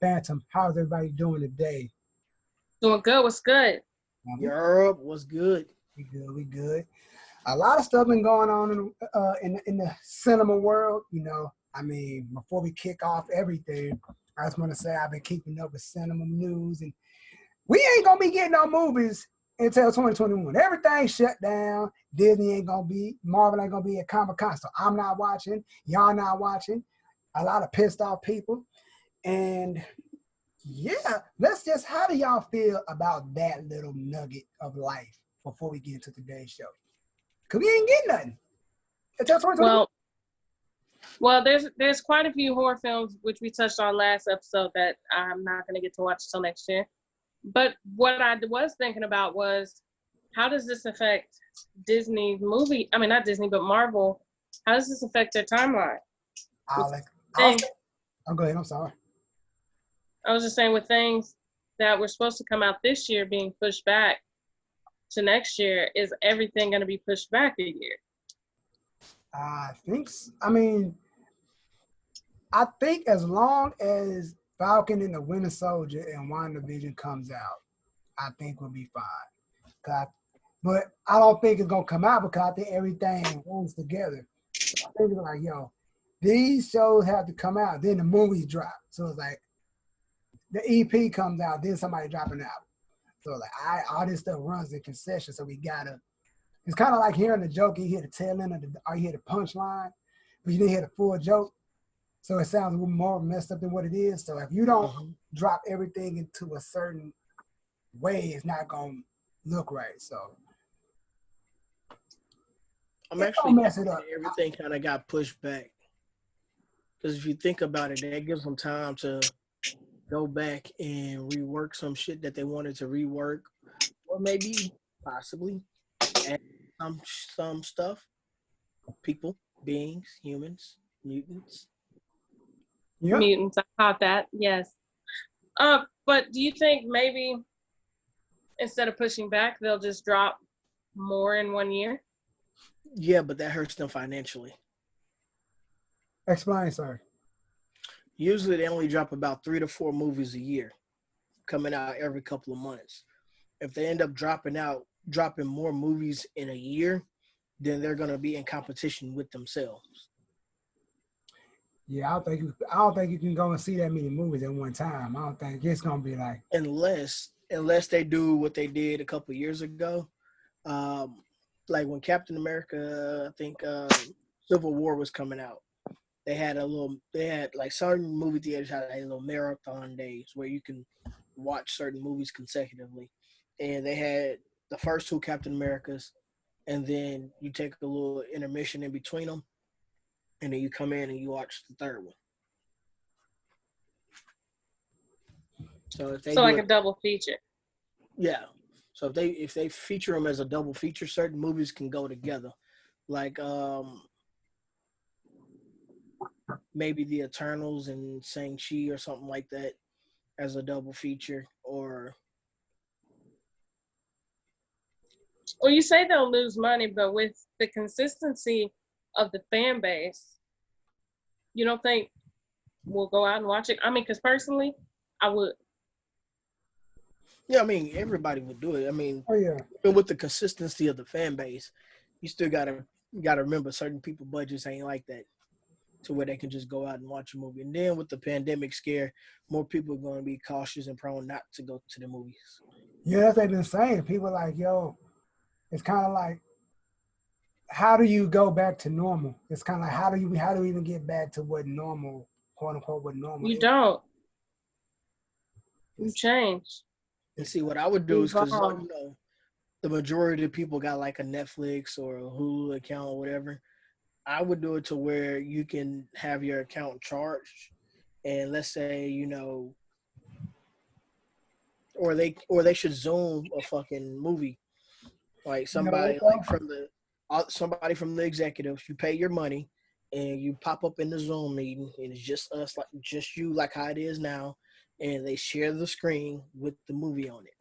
Phantom. How's everybody doing today? Doing good. What's good? Europe, what's good? We good. We good. A lot of stuff been going on in the cinema world. You know, I mean, before we kick off everything, I just want to say I've been keeping up with cinema news, and we ain't gonna be getting no movies until 2021. Everything shut down. Disney ain't gonna be. Marvel ain't gonna be at Comic-Con, so I'm not watching. Y'all not watching. A lot of pissed off people, and yeah, how do y'all feel about that little nugget of life before we get into today's show? Because we ain't getting nothing until 2021. Well, there's quite a few horror films, which we touched on last episode, that I'm not going to get to watch until next year. But what I was thinking about was, how does this affect Disney's movie? I mean, not Disney, but Marvel. How does this affect their timeline? Go ahead. I'm sorry. I was just saying, with things that were supposed to come out this year being pushed back to next year, is everything going to be pushed back a year? I think as long as Falcon and the Winter Soldier and WandaVision comes out, I think we'll be fine. But I don't think it's going to come out because I think everything runs together. I think it's like, these shows have to come out, then the movies drop. So it's like, the EP comes out, then somebody dropping out. So like all this stuff runs in concession. So we gotta. It's kind of like hearing the joke. You hear the tail end or you hear the punchline, but you didn't hear the full joke. So it sounds a little more messed up than what it is. So if you don't drop everything into a certain way, it's not gonna look right. So I'm actually mess it up. Everything kind of got pushed back because if you think about it, that gives them time to go back and rework some shit that they wanted to rework, or maybe possibly add some stuff. People, beings, humans, mutants. Yep. Mutants, I caught that. Yes. But do you think maybe instead of pushing back, they'll just drop more in 1 year? Yeah, but that hurts them financially. Explain, sorry. Usually they only drop about 3 to 4 movies a year, coming out every couple of months. If they end up dropping more movies in a year, then they're going to be in competition with themselves. Yeah, I don't think you can go and see that many movies at one time. I don't think it's going to be like, unless they do what they did a couple of years ago, like when Captain America, I think Civil War was coming out. They had like certain movie theaters had a little marathon days where you can watch certain movies consecutively. And they had the first 2 Captain Americas, and then you take a little intermission in between them, and then you come in and you watch the third one. So like a double feature. Yeah. So if they feature them as a double feature, certain movies can go together. Like maybe the Eternals and Shang-Chi or something like that as a double feature, or well, you say they'll lose money, but with the consistency of the fan base, you don't think we'll go out and watch it? I mean, because personally, I would. Yeah, I mean, everybody would do it. I mean, even with the consistency of the fan base, you still gotta remember certain people budgets ain't like that, to where they can just go out and watch a movie. And then with the pandemic scare, more people are going to be cautious and prone not to go to the movies. Yeah, that's what they've been saying. People are like, it's kind of like, how do you go back to normal? It's kind of like, how do we even get back to what normal, quote unquote, what normal is? You don't. You change. And see, what I would do is, because the majority of people got like a Netflix or a Hulu account or whatever, I would do it to where you can have your account charged, and let's say, or they should Zoom a fucking movie, like somebody somebody from the executives. You pay your money, and you pop up in the Zoom meeting, and it's just us, like just you, like how it is now, and they share the screen with the movie on it.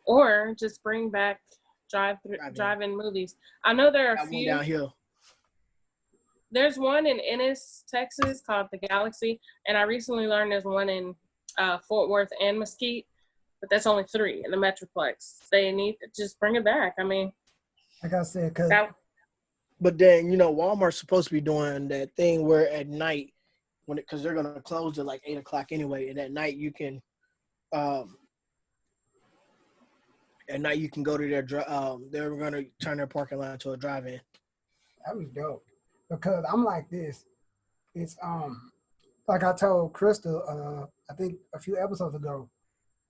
Or just bring back drive-in movies. I know there are a few. Down here. There's one in Ennis, Texas called The Galaxy, and I recently learned there's one in Fort Worth and Mesquite, but that's only 3 in the Metroplex. They need to just bring it back. I mean, like I said, because but then, you know, Walmart's supposed to be doing that thing where at night, because they're going to close at like 8 o'clock anyway, and at night you can go to their they're going to turn their parking lot into a drive-in. that was dope. Because I'm like this. It's like I told Crystal, I think a few episodes ago,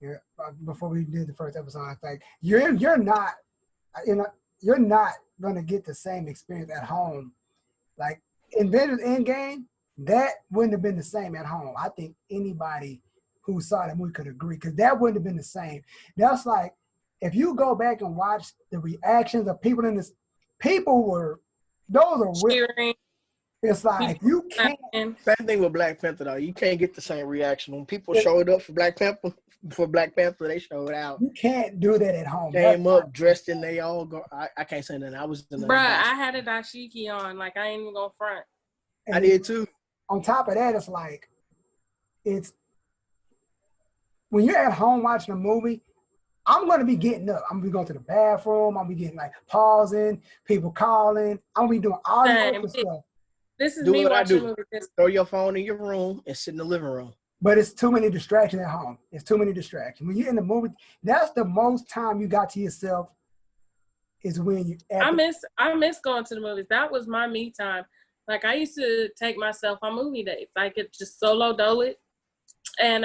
yeah, before we did the first episode, I think you're not gonna get the same experience at home. Like Avengers Endgame, that wouldn't have been the same at home. I think anybody who saw that movie could agree, because that wouldn't have been the same. That's like if you go back and watch the reactions of people in this, those are cheering. It's like you can't. Same thing with Black Panther though. You can't get the same reaction when people showed up for Black Panther. For Black Panther, they showed out. You can't do that at home. Came up dressed and they all go. I can't say nothing. I was in the. Bruh, I had a dashiki on. Like I ain't even gonna front. I did too. On top of that, it's like when you're at home watching a movie. I'm going to be getting up. I'm going to be going to the bathroom. I'm going to be getting like pausing, people calling. I'm going to be doing all this other stuff. This is me watching movies. Throw your phone in your room and sit in the living room. But it's too many distractions at home. It's too many distractions. When you're in the movie, that's the most time you got to yourself is when you I miss going to the movies. That was my me time. Like I used to take myself on movie dates. I could just solo dole it and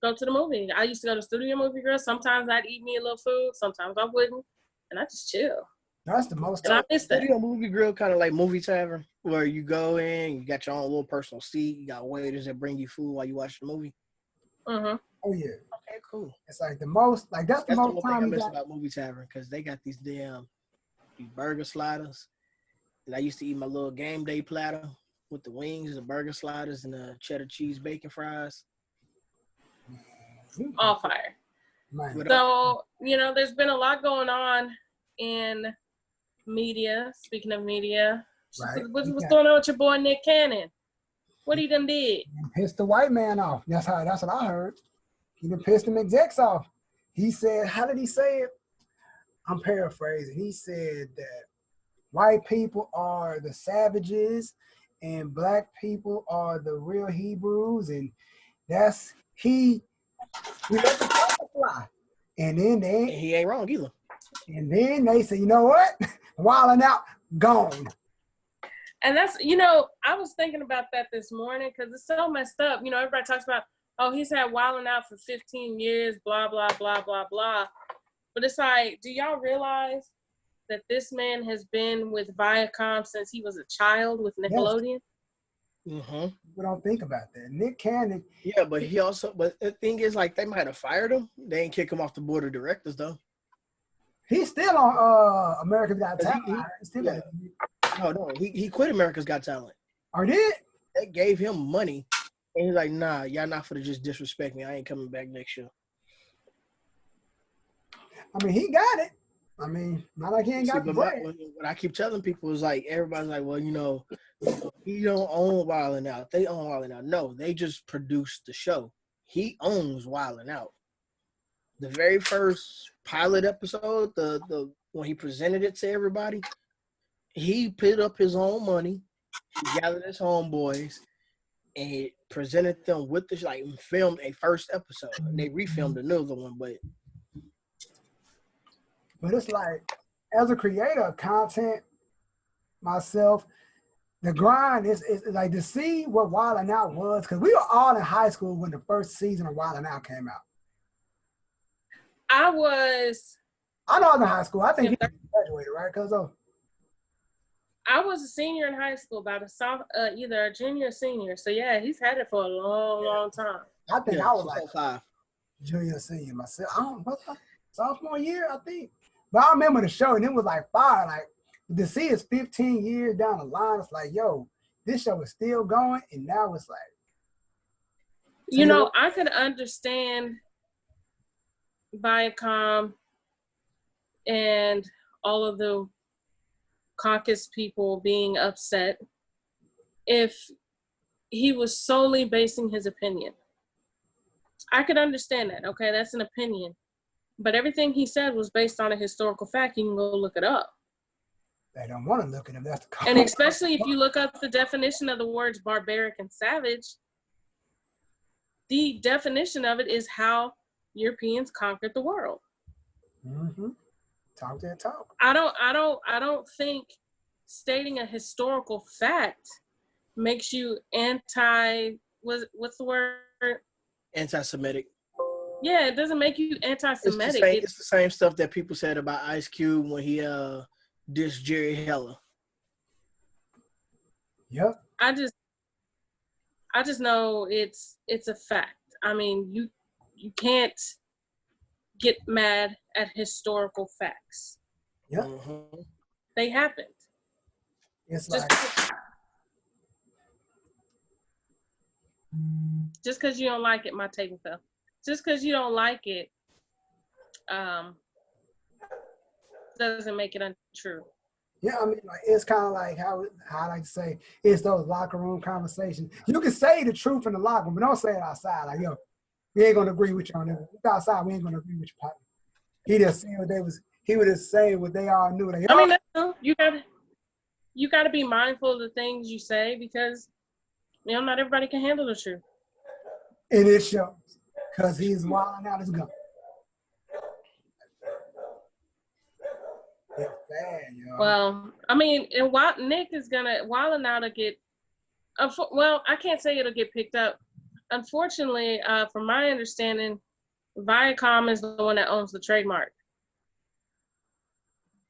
go to the movie. I used to go to Studio Movie Grill. Sometimes I'd eat me a little food. Sometimes I wouldn't. And I just chill. That's the most time. And I miss that. Studio Movie Grill kind of like movie tavern where you go in, you got your own little personal seat. You got waiters that bring you food while you watch the movie. Mm-hmm. Oh, yeah. Okay, cool. It's like the most, like that's the most time I miss about movie tavern because they got these burger sliders. And I used to eat my little game day platter with the wings, the burger sliders, and the cheddar cheese bacon fries. All fire. So, you know, there's been a lot going on in media. Speaking of media, right. What's going on with your boy Nick Cannon? What he done did? He pissed the white man off. That's what I heard. He done pissed them execs off. He said, how did he say it? I'm paraphrasing. He said that white people are the savages and black people are the real Hebrews, and we let the trumpet fly. And then he ain't wrong either. And then they say, you know what? Wilding out, gone. And that's, you know, I was thinking about that this morning because it's so messed up. You know, everybody talks about, oh, he's had Wilding Out for 15 years, blah, blah, blah, blah, blah. But it's like, do y'all realize that this man has been with Viacom since he was a child with Nickelodeon? Yes. Mm-hmm. People don't think about that. Nick Cannon. Yeah, but the thing is, like, they might have fired him. They ain't kick him off the board of directors, though. He's still on America's Got Talent. He quit America's Got Talent. Or did? They gave him money. And he's like, nah, y'all not for to just disrespect me. I ain't coming back next year. I mean, he got it. I mean, not like he ain't got the bread. What I keep telling people is like, everybody's like, well, you know, he don't own Wildin' Out. They own Wildin' Out. No, they just produced the show. He owns Wildin' Out. The very first pilot episode, the when he presented it to everybody, he put up his own money. He gathered his homeboys and he presented them with the like filmed a first episode. And they refilmed another one, but it's like, as a creator of content, myself, the grind is like to see what Wildin' Out was, because we were all in high school when the first season of Wildin' Out came out. I was in high school. I think he graduated, right? I was a senior in high school, about either a junior or senior. So yeah, he's had it for a long, long time. I think I was like junior or senior myself. Sophomore year, I think. But I remember the show, and it was like fire. Like to see it's 15 years down the line, it's like, yo, this show is still going, and now it's like. You know, I could understand Viacom and all of the caucus people being upset if he was solely basing his opinion. I could understand that. Okay, that's an opinion. But everything he said was based on a historical fact. You can go look it up. They don't want to look at him. That's the And especially if you look up the definition of the words barbaric and savage, the definition of it is how Europeans conquered the world. Mm-hmm. Talk that talk. I don't think stating a historical fact makes you what's the word? Anti-Semitic. Yeah, it doesn't make you anti-Semitic. It's the same stuff that people said about Ice Cube when he dissed Jerry Heller. Yep. I just know it's a fact. I mean, you can't get mad at historical facts. Yep. Mm-hmm. They happened. It's just because you don't like it, my table fell. Just because you don't like it, doesn't make it untrue. Yeah, I mean, like, it's kind of like how I like to say, it's those locker room conversations. You can say the truth in the locker room, but don't say it outside. Like, yo, we ain't gonna agree with you on it. Outside, we ain't gonna agree with your partner. He just saying he was just saying what they all knew. Like, I mean, that's true. You gotta be mindful of the things you say because not everybody can handle the truth. And it shows because he's wilding out his gun. It's bad, yo. Well, I mean, and Nick is wilding out to get. Well, I can't say it'll get picked up. Unfortunately, from my understanding, Viacom is the one that owns the trademark.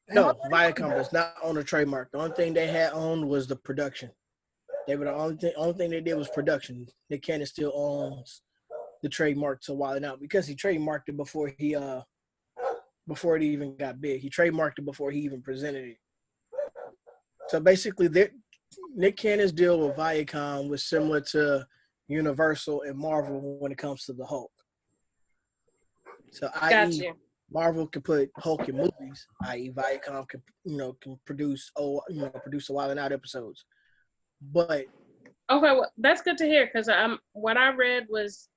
No, Viacom does not own the trademark. The only thing they had owned was the production. They were the only thing they did was production. Nick Cannon still owns the trademark to Wildin' Out because he trademarked it before it even got big. He trademarked it before he even presented it. So basically, Nick Cannon's deal with Viacom was similar to Universal and Marvel when it comes to the Hulk. So i.e. Marvel can put Hulk in movies, i.e. Viacom can produce produce a Wildin' Out episodes. But okay, well, that's good to hear because what I read was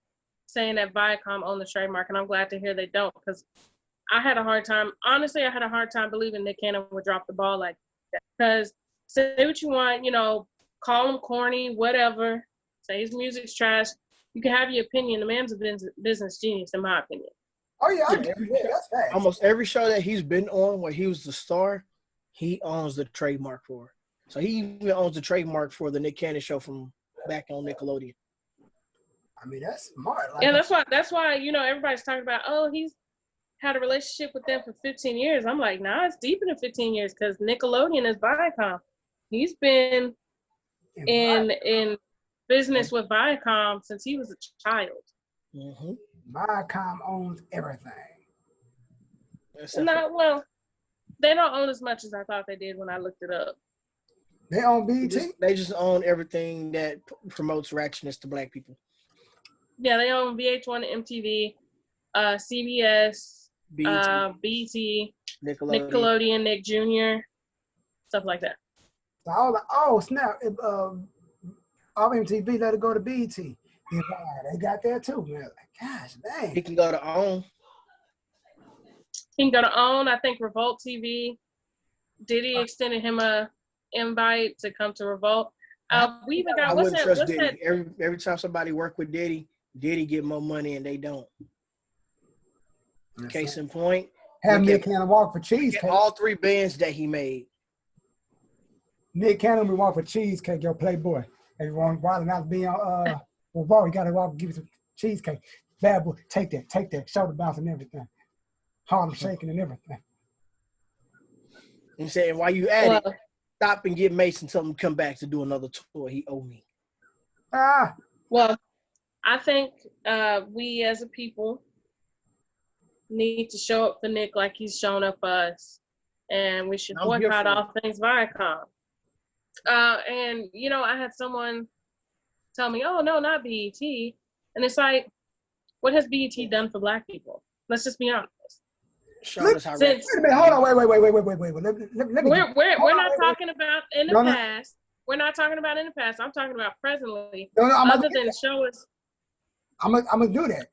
saying that Viacom owned the trademark, and I'm glad to hear they don't because I had a hard time believing Nick Cannon would drop the ball like that. Because say what you want, call him corny, whatever, say his music's trash. You can have your opinion. The man's a business genius, in my opinion. Oh yeah, I get it. Yeah, that's fast. Almost every show that he's been on where he was the star, he owns the trademark for. So he even owns the trademark for the Nick Cannon show from back on Nickelodeon. I mean, that's smart. Yeah, that's why everybody's talking about, oh, he's had a relationship with them for 15 years. I'm like, nah, it's deeper than 15 years because Nickelodeon is Viacom. He's been in business with Viacom since he was a child. Mm-hmm. Viacom owns everything. Well, they don't own as much as I thought they did when I looked it up. They own BET? They just own everything that promotes ratchetness to black people. Yeah, they own VH1, MTV, CBS, BET, Nickelodeon, Nick Jr., stuff like that. So I was like, oh, snap. All MTV let it go to BET. They got that too, man. Like, gosh, dang. He can go to OWN. He can go to OWN. I think Revolt TV. Diddy extended him a invite to come to Revolt. We even got what's that? Every time somebody work with Diddy get more money and they don't. Case in point, have Nick Cannon walk for cheesecake. All 3 bands that he made. Nick Cannon we walk for cheesecake, yo, Playboy. Everyone wilding out being on Revolt, you gotta walk and give it some cheesecake. Bad boy, take that, shoulder bounce and everything. Harlem shaking and everything. And saying, while you at it, stop and get Mason, tell him to come back to do another tour. He owe me. Well, I think we as a people need to show up for Nick like he's shown up for us. And we should boycott all things Viacom. And, I had someone tell me, oh, no, not BET. And it's like, what has BET done for black people? Let's just be honest. Show us how wait a minute, hold on, wait. We're not talking about in the past. We're not talking about in the past. I'm talking about presently. No, Other than show us. I'm gonna do that.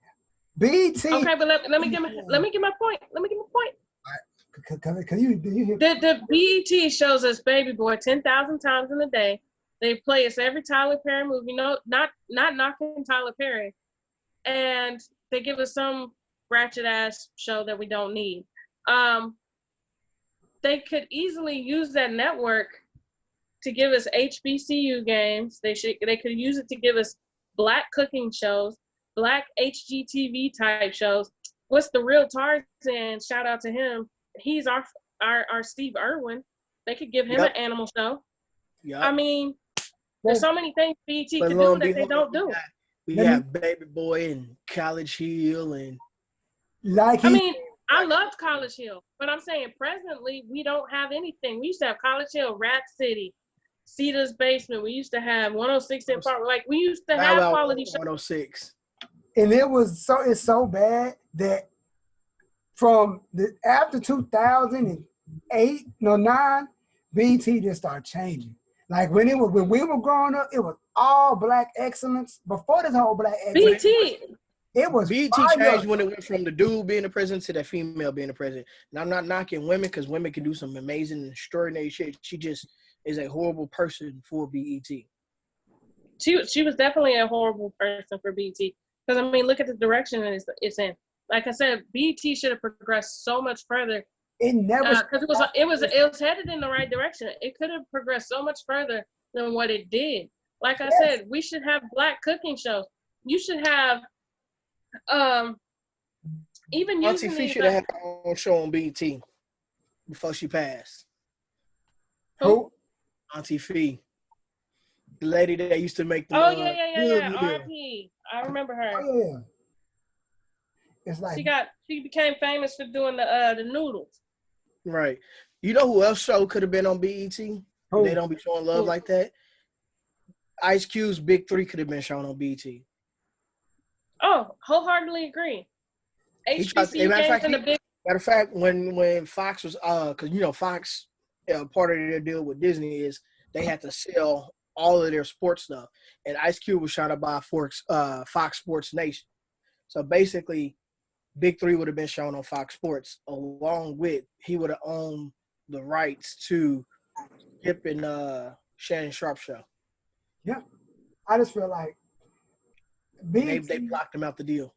BET. Okay, but let me get my point. Let me get my point. Cause you hear The BET shows us Baby Boy 10,000 times in a day. They play us every Tyler Perry movie. No, not knocking Tyler Perry. And they give us some ratchet ass show that we don't need. They could easily use that network to give us HBCU games. They could use it to give us Black cooking shows, Black HGTV type shows. What's the Real Tarzan? Shout out to him. He's our Steve Irwin. They could give him an animal show. Yep. I mean, there's so many things BET could do that they don't do. We got Baby Boy and College Hill and I loved College Hill, but I'm saying presently we don't have anything. We used to have College Hill, Rack City, Cedar's Basement. We used to have 106 in Park. Like we used to have quality shows. 106. And it's so bad that from after 2008, 9, BT just started changing. Like when we were growing up, it was all Black excellence. Before this whole Black excellence, it was BT changed when it went from the dude being the president to the female being the president. And I'm not knocking women because women can do some amazing and extraordinary shit. She just is a horrible person for BET. She was definitely a horrible person for BET. Because I mean, look at the direction it's in. Like I said, BET should have progressed so much further. It never because it was headed in the right direction. It could have progressed so much further than what it did. Like I said, we should have Black cooking shows. You should have even Auntie using Fee should have had her own show on BET before she passed. Who? Auntie Fee. The lady that used to make the yeah. RP. I remember her. Oh, yeah. It's like she became famous for doing the noodles. Right. You know who else show could have been on BET? Who? They don't be showing love like that. Ice Cube's Big 3 could have been shown on BET. Oh, wholeheartedly agree. Matter of fact, when Fox was because Fox part of their deal with Disney is they had to sell all of their sports stuff, and Ice Cube was trying to buy Fox Sports Nation. So basically, Big 3 would have been shown on Fox Sports, along with he would have owned the rights to Skip and Shannon Sharp show. Yeah, I just feel like they blocked him out the deal.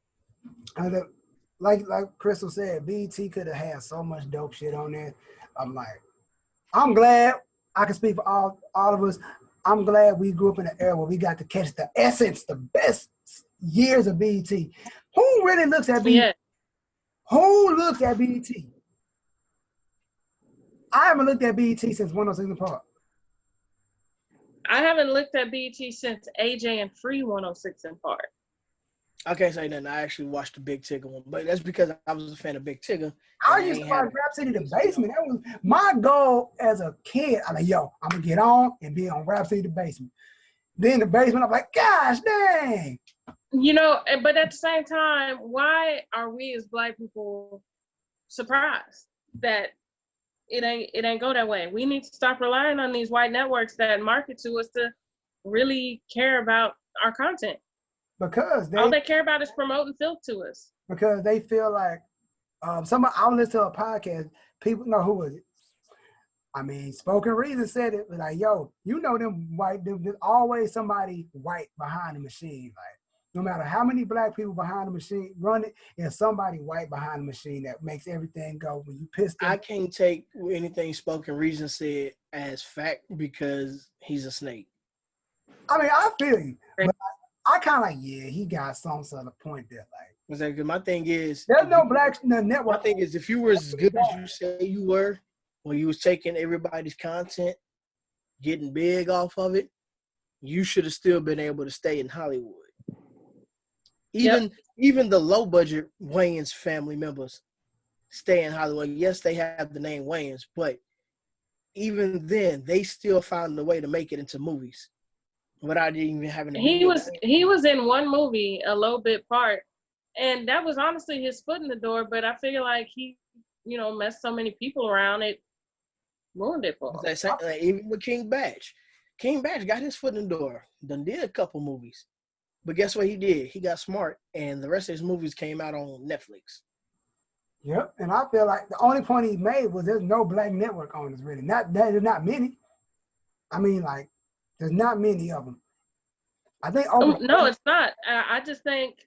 Like Crystal said, BET could have had so much dope shit on there. I'm glad I can speak for all of us. I'm glad we grew up in an era where we got to catch the essence, the best years of BET. Who really looks at BET? Yeah. Who looks at BET? I haven't looked at BET since 106 in Park. I haven't looked at BET since AJ and Free 106 in Park. I can't say nothing. I actually watched the Big Tigger one, but that's because I was a fan of Big Tigger. I used to watch Rap City The Basement. That was my goal as a kid. I'm like, I'm going to get on and be on Rap City The Basement. Then The Basement, I'm like, gosh, dang. But at the same time, why are we as Black people surprised that it ain't go that way? We need to stop relying on these white networks that market to us to really care about our content. Because all they care about is promoting filth to us. Because they feel like I was listening to a podcast. People know who was it. I mean, Spoken Reason said it. Like, them white, there's always somebody white behind the machine. Like, no matter how many Black people behind the machine run it, there's somebody white behind the machine that makes everything go. When you piss them, I can't take anything Spoken Reason said as fact because he's a snake. I mean, I feel you. But I kind of he got some sort of point there. Like, my thing is, there's no Black network. My thing is, if you were as good as you say you were, when you was taking everybody's content, getting big off of it, you should have still been able to stay in Hollywood. Even the low budget Wayans family members stay in Hollywood. Yes, they have the name Wayans, but even then, they still found a way to make it into movies. Without even having to he was in one movie, a low bit part, and that was honestly his foot in the door. But I feel like he, messed so many people around, it ruined it for him. Even with King Batch, Came back, got his foot in the door. Done did a couple movies. But guess what he did? He got smart, and the rest of his movies came out on Netflix. Yep, and I feel like the only point he made was there's no black network owners really. There's not many. I mean, like, there's not many of them. I think. No, it's not. I just think.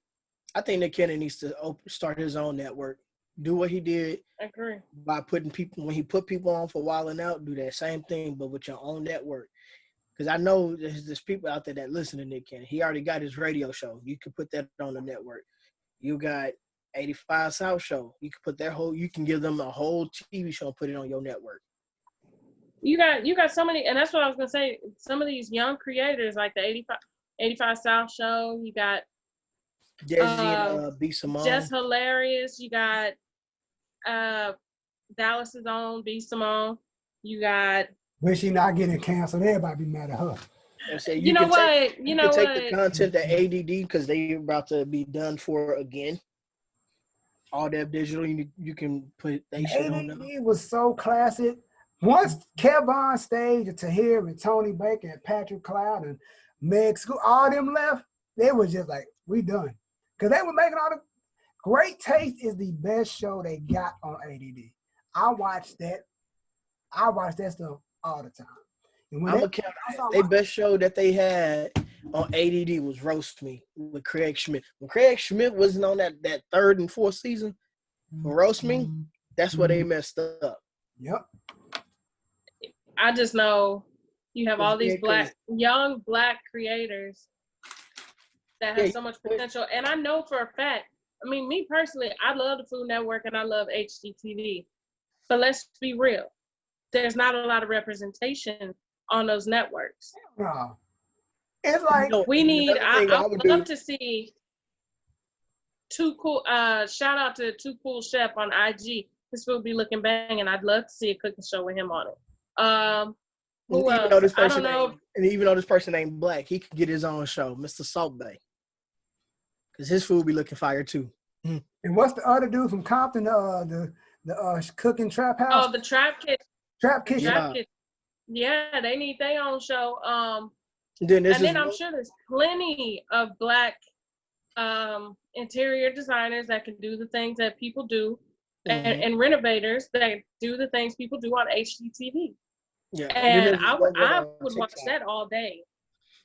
I think Nick Cannon needs to start his own network. Do what he did. I agree. By putting people, when he put people on for Wildin' Out, do that same thing, but with your own network. Because I know there's people out there that listen to Nick Cannon. He already got his radio show. You can put that on the network. You got 85 South show. You can put you can give them a whole TV show and put it on your network. You got so many, and that's what I was gonna say. Some of these young creators, like the 85 South show, you got Jay-Z and B. Simone. Just Hilarious. You got Dallas's own B. Simone. You got. Wish she not getting canceled. Everybody be mad at her. You know what? You can take the content that ADD, because they're about to be done for again. All that digital, you can put they shit on them. ADD was so classic. Once Kev on stage and Tahir and Tony Baker and Patrick Cloud and Meg School, all them left, they was just like, we done. Because they were making all the Great Taste is the best show they got on ADD. I watched that stuff all the time. And when they best show that they had on ADD was Roast Me with Craig Schmidt. When Craig Schmidt wasn't on that third and fourth season, Roast Me, that's where they messed up. Yep. I just know you have all these young black creators that have so much potential. And I know for a fact, I mean, me personally, I love the Food Network and I love HGTV. But let's be real. There's not a lot of representation on those networks. No. It's like we need. I would love to see Too Cool. Shout out to Too Cool Chef on IG. This will be looking bang, and I'd love to see a cooking show with him on it. Even though this person ain't black, he could get his own show, Mr. Salt Bay, because his food be looking fire too. And what's the other dude from Compton? The cooking trap house. Oh, the Trap Kitchen. Trap Kitchen. Yeah, they need their own show. And then I'm sure there's plenty of black interior designers that can do the things that people do, and renovators that do the things people do on HGTV. Yeah, and I would watch that all day.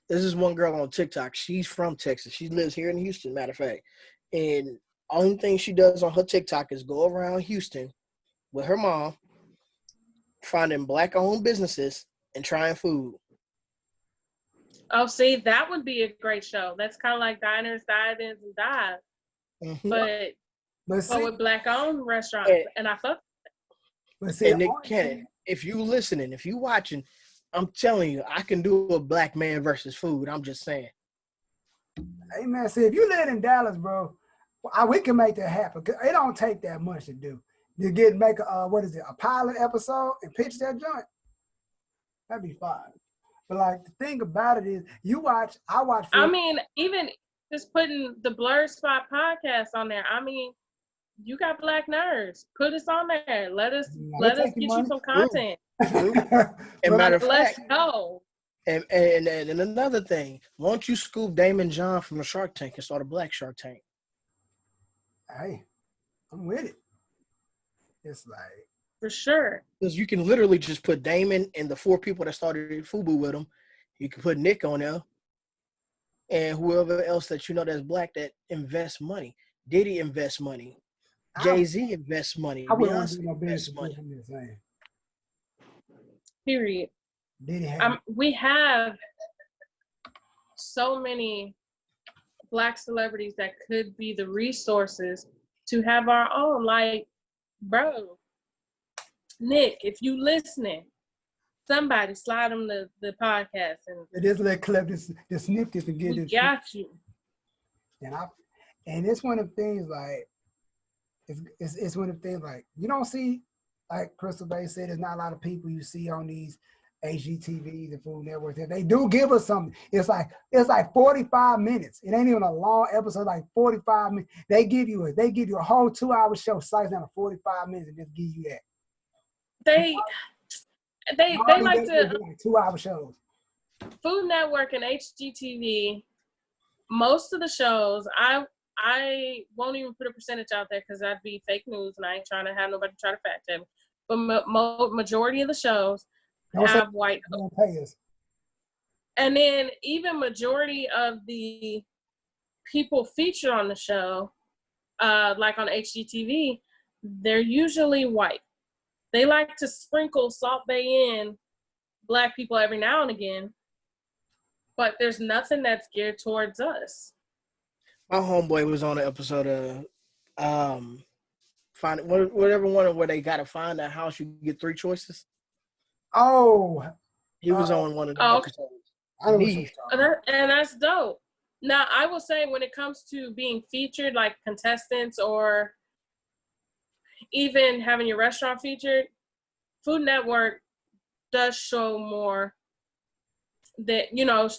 This is one girl on TikTok. She's from Texas. She lives here in Houston, matter of fact. And only thing she does on her TikTok is go around Houston with her mom, finding black-owned businesses and trying food. Oh, see, that would be a great show. That's kind of like Diners, Dive-Ins, and Dive, but with black-owned restaurants. And I fuck. And Nick Cannon, if you listening, if you watching, I'm telling you, I can do a black man versus food. I'm just saying. Hey man, see, if you live in Dallas, bro, we can make that happen. It don't take that much to do. You make a pilot episode and pitch that joint. That'd be fine. But like the thing about it is, I watch. I mean, even just putting the Blerdspot Podcast on there. I mean, you got black nerds. Put us on there. Let us get you some content. And matter of fact, let's go. And another thing, why don't you scoop Damon John from a Shark Tank and start a black Shark Tank? Hey, I'm with it. It's like for sure. Because you can literally just put Damon and the 4 people that started FUBU with him. You can put Nick on there. And whoever else that you know that's black that invests money. Diddy invests money. Jay-Z invests money. I wouldn't want to do no business money. Period. We have so many black celebrities that could be the resources to have our own. Like, bro, Nick, if you listening, somebody slide them the podcast and just let clip this snip this and get it. Got you. And it's one of the things like it's one of the things like you don't see, like Crystal Bay said, there's not a lot of people you see on these HGTVs and Food Networks. They do give us something. It's like 45 minutes. It ain't even a long episode, like 45 minutes. They give you a whole 2-hour show, slice down to 45 minutes and just give you that. They like to 2-hour shows. Food Network and HGTV, most of the shows, I won't even put a percentage out there because that'd be fake news, and I ain't trying to have nobody try to fact check me. But majority of the shows have white hosts. And then even majority of the people featured on the show, like on HGTV, they're usually white. They like to sprinkle Salt Bae in Black people every now and again, but there's nothing that's geared towards us. My homeboy was on an episode of whatever one where they gotta find a house. You get 3 choices. Oh, he was on one of the episodes. And that's dope. Now, I will say when it comes to being featured, like contestants or even having your restaurant featured, Food Network does show more that,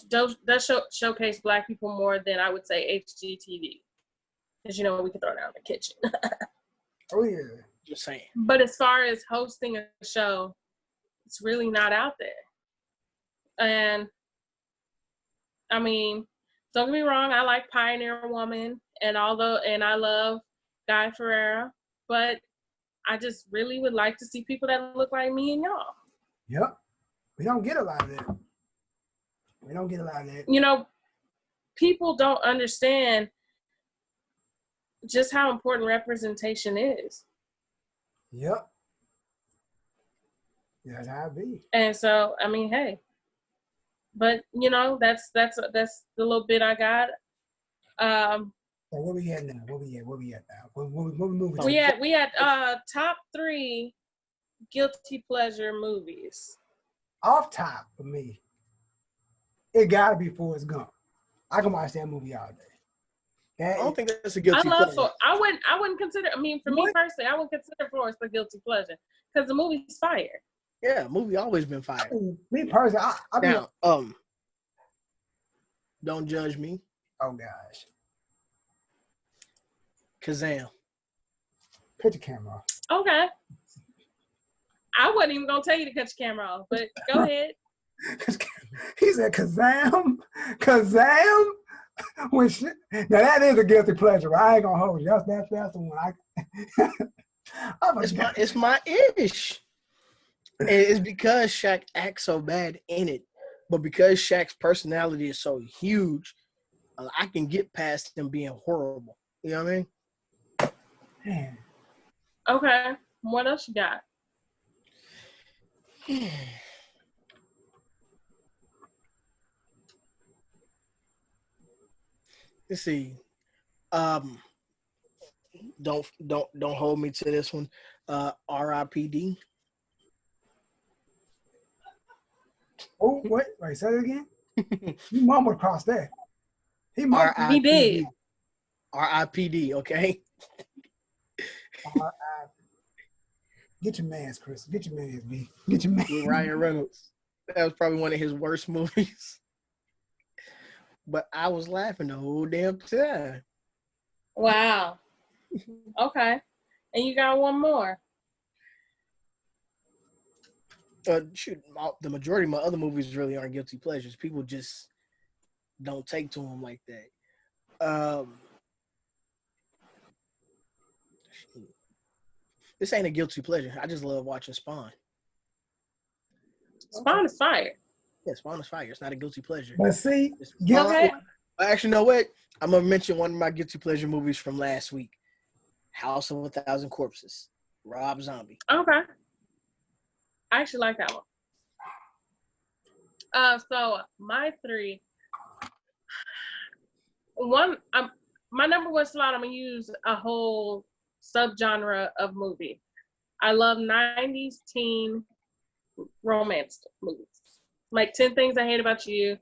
does showcase Black people more than I would say HGTV. Because, we can throw down the kitchen. Oh, yeah. Just saying. But as far as hosting a show, it's really not out there. And, I mean, don't get me wrong, I like Pioneer Woman and I love Guy Ferreira, but I just really would like to see people that look like me and y'all. Yep. We don't get a lot of that. People don't understand just how important representation is. Yep. That's how it be. And so, I mean, hey. But that's the little bit I got. So what we at now? What we at now? What we moving to? We had top 3 guilty pleasure movies. Off top for me, it gotta be Forrest Gump. I can watch that movie all day. I don't think that's a guilty pleasure. I wouldn't consider. I mean, for me personally, I wouldn't consider Forrest a guilty pleasure because the movie's fire. Yeah, movie always been fire. Me personally, don't judge me. Oh gosh. Kazam. Put your camera off. Okay. I wasn't even gonna tell you to cut your camera off, but go ahead. He said Kazam. Kazam. Now that is a guilty pleasure, but I ain't gonna hold you. That's the one it's my ish. It's because Shaq acts so bad in it, but because Shaq's personality is so huge, I can get past him being horrible. You know what I mean? Man. Okay. What else you got? Let's see. Don't hold me to this one. RIPD. Oh, wait, say it again. You mumbled across that. He did. RIPD, okay? Get your mans, Chris. Get your mans, B. Get your mans. With Ryan Reynolds. That was probably one of his worst movies. But I was laughing the whole damn time. Wow. Okay. And you got one more. Shoot, the majority of my other movies really aren't guilty pleasures. People just don't take to them like that. This ain't a guilty pleasure. I just love watching Spawn. Spawn is fire. Yeah, Spawn is fire. It's not a guilty pleasure. But see, actually, know what? I'm gonna mention one of my guilty pleasure movies from last week. House of 1,000 Corpses. Rob Zombie. Okay. I actually like that one. So my 3. My number 1 slot, I'm gonna use a whole subgenre of movie. I love 90s teen romance movies. Like 10 Things I Hate About You,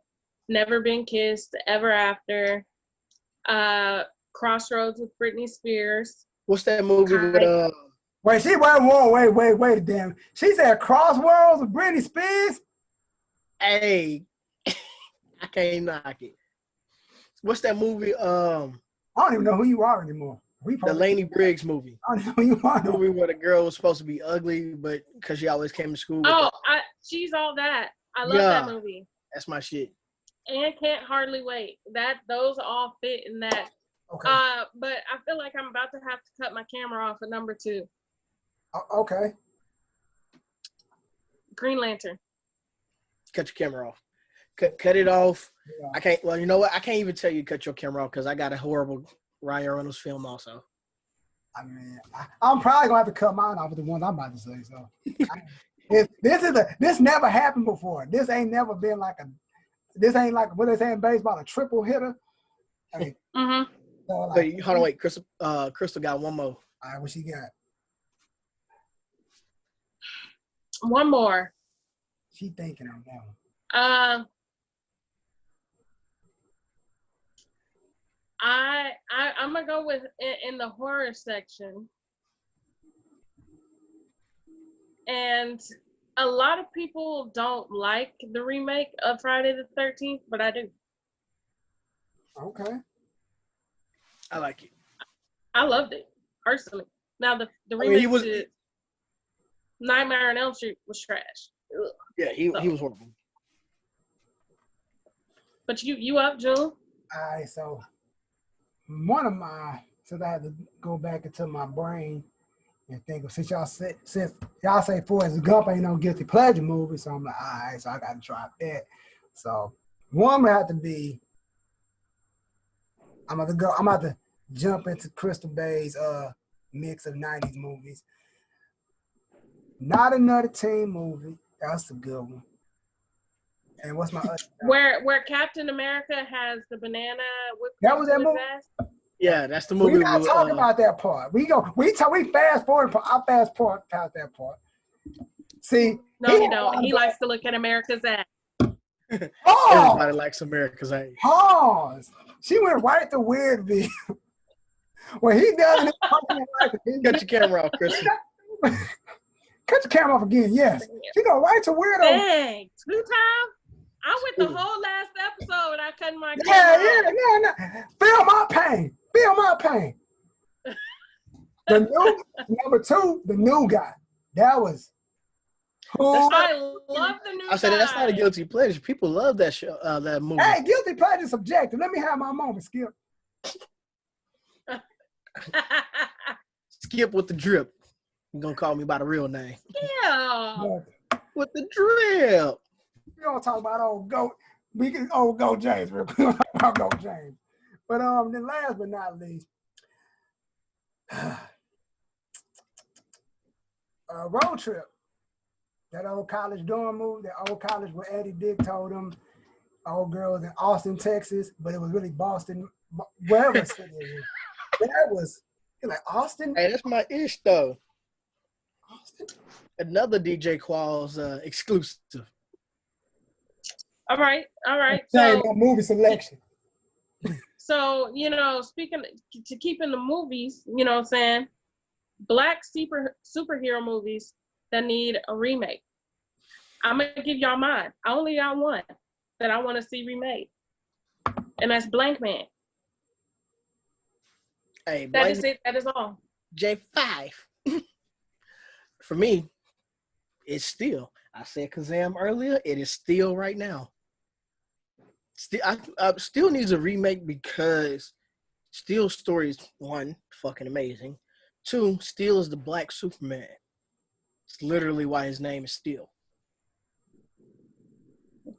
Never Been Kissed, Ever After, Crossroads with Britney Spears. What's that movie with Wait, damn. She said Crossroads with Britney Spears? Hey, I can't knock it. What's that movie? I don't even know who you are anymore. The Laney Briggs movie. I don't know who you are. The movie where the girl was supposed to be ugly, but because she always came to school. She's All That. I love that movie. That's my shit. And Can't Hardly Wait. Those all fit in that. Okay. But I feel like I'm about to have to cut my camera off at number 2. Okay. Green Lantern. Cut your camera off. Cut it off. Yeah. I can't. Well, you know what? I can't even tell you to cut your camera off because I got a horrible Ryan Reynolds film also. I mean, I'm probably gonna have to cut mine off with the ones I'm about to say. So, this never happened before. This ain't never been like this ain't like what they say in baseball, a triple hitter. Hey, so like, Wait, hold on, wait. Crystal got one more. All right, what she got? One more. She thinking on that one. I'm gonna go with in the horror section, and a lot of people don't like the remake of Friday the 13th, but I do. Okay. I like it. I loved it personally. Now the remake to Nightmare on Elm Street was trash. Ugh. Yeah, he was horrible. But you up, June? All right, so since I had to go back into my brain and think of since y'all say Forrest Gump ain't no guilty pleasure movie, so I'm like, all right, so I got to try that. So one would have to be. I'm about to jump into Crystal Bae's mix of 90s movies. Not Another Teen Movie. That's a good one. And what's my other? Where Captain America has the banana whipped that was that movie. Yeah, that's the movie. We're not talking about that part. We fast forward. I fast forward past that part. See, no, he don't. He likes to look at America's ass. Everybody likes America's ass. Pause. She went right to weird video. When he does it, cut your camera off, Chris. Cut your camera off again. Yes, she go right to weirdo. Dang, 2 times. I went the whole last episode without cutting my camera off. No. Feel my pain. The new number 2, the new guy. That was. I love the new guy. I said that's not a guilty pleasure. People love that show, that movie. Hey, guilty pleasure is subjective. Let me have my moment, Skip. Skip with the drip. You're gonna call me by the real name. Yeah. With the drip. We don't talk about old goat. We can old goat James. Real quick. About goat James. But then last but not least, Road Trip. That old college dorm movie, that old college where Eddie Dick told them old girls in Austin, Texas, but it was really Boston, wherever city it is. That was like Austin. Hey, that's my ish though. Austin. Another DJ Qualls exclusive. All right. Same movie selection. So, speaking to keep in the movies, you know what I'm saying? Black superhero movies that need a remake. I'm going to give y'all mine. I only got one that I want to see remade. And that's Blank Man. Hey, that is it. That is all. J5. For me, it's still. I said Kazam earlier. It is still right now. I still needs a remake because Steel's story is 1, fucking amazing. 2, Steel is the Black Superman. It's literally why his name is Steel.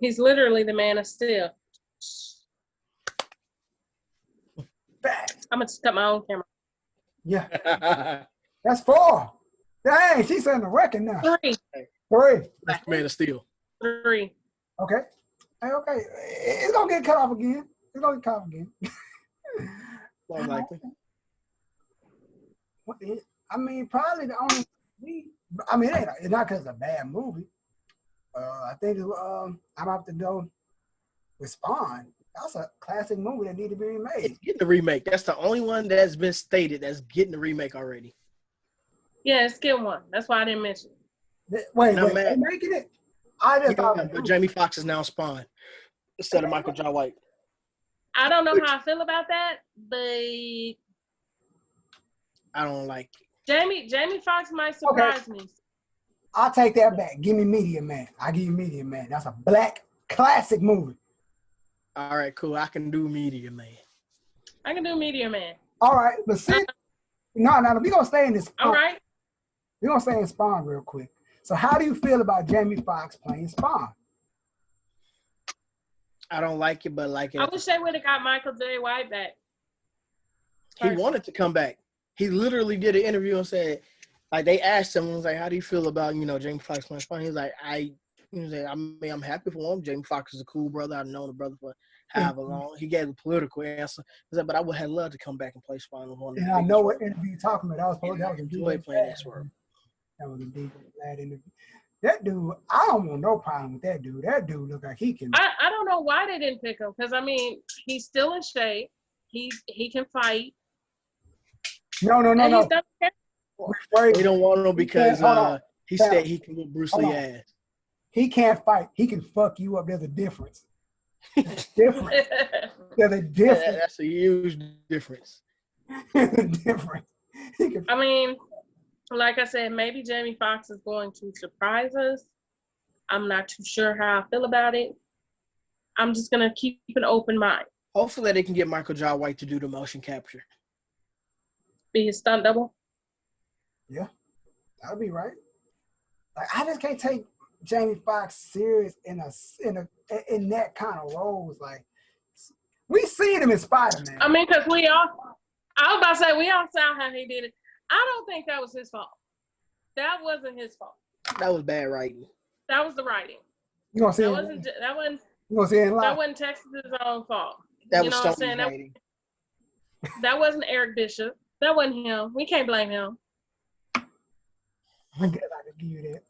He's literally the Man of Steel. I'm gonna cut my own camera. Yeah. That's 4. Dang, she's in the record now. 3. 3. That's the Man of Steel. 3. Okay. Hey, okay. It's gonna get cut off again. More likely. I mean, probably the only. I mean, it's not because it's a bad movie. I think I'm have to go with Spawn. That's a classic movie that need to be remade. It's getting the remake. That's the only one that's been stated that's getting the remake already. Yeah, it's get one. That's why I didn't mention it. Wait, they're making it? I just thought but Jamie Foxx is now Spawn instead of Michael J. White. I don't know how I feel about that, but I don't like it. Jamie Foxx might surprise me. I'll take that back. Give me Media Man. I give you Media Man. That's a black Classic movie. All right, cool. I can do Meteor Man. I can do Meteor Man. All right, but see, no, we're gonna stay in this. All right. We're gonna stay in Spawn real quick. So, how do you feel about Jamie Foxx playing Spawn? I don't like it, but like it. I wish they would have got Michael J. White back. He wanted to come back. He literally did an interview and said, like, they asked him, was like, how do you feel about, Jamie Foxx playing Spawn? He was like, I'm happy for him. Jamie Foxx is a cool brother. I've known the brother for however long. He gave a political answer. He said, but I would have loved to come back and play Spawn with one of the I know what interview you're talking about. That was a deep playing that role. That was a deep bad interview. That dude, I don't want no problem with that dude. That dude look like he can. I don't know why they didn't pick him, because he's still in shape. He can fight. No. He's they don't want him because he said he can whip Bruce Lee ass. He can't fight. He can fuck you up. There's a difference. Difference. There's a difference. That's a huge difference. Difference. Like I said, maybe Jamie Foxx is going to surprise us. I'm not too sure how I feel about it. I'm just going to keep an open mind. Hopefully they can get Michael J. White to do the motion capture. Be his stunt double? Yeah, that'll be right. Like, I just can't take Jamie Foxx serious in that kind of roles. Like, we seen him in Spider-Man. Because I was about to say, we all saw how he did it. I don't think that was his fault. That wasn't his fault. That was bad writing. That was the writing. You gonna say that wasn't Texas's own fault. That was Sony's writing. That wasn't Eric Bishop. That wasn't him. We can't blame him. I guess I could give you that.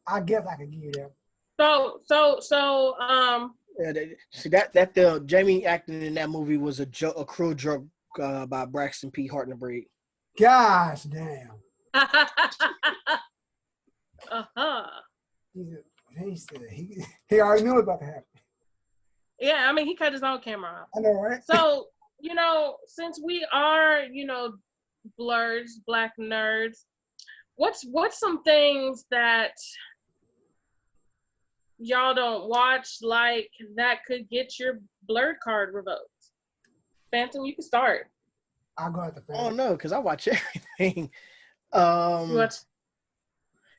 See that the Jamie acting in that movie was a cruel joke by Braxton P. Hartnebreed. Gosh damn. He said he already knew it was about to happen. Yeah, he cut his own camera off. I know, right? So, since we are, blurs, black nerds, what's some things that y'all don't watch, like, that could get your blurred card revoked? Phantom, you can start. I'll go at the Phantom. Oh no, because I watch everything.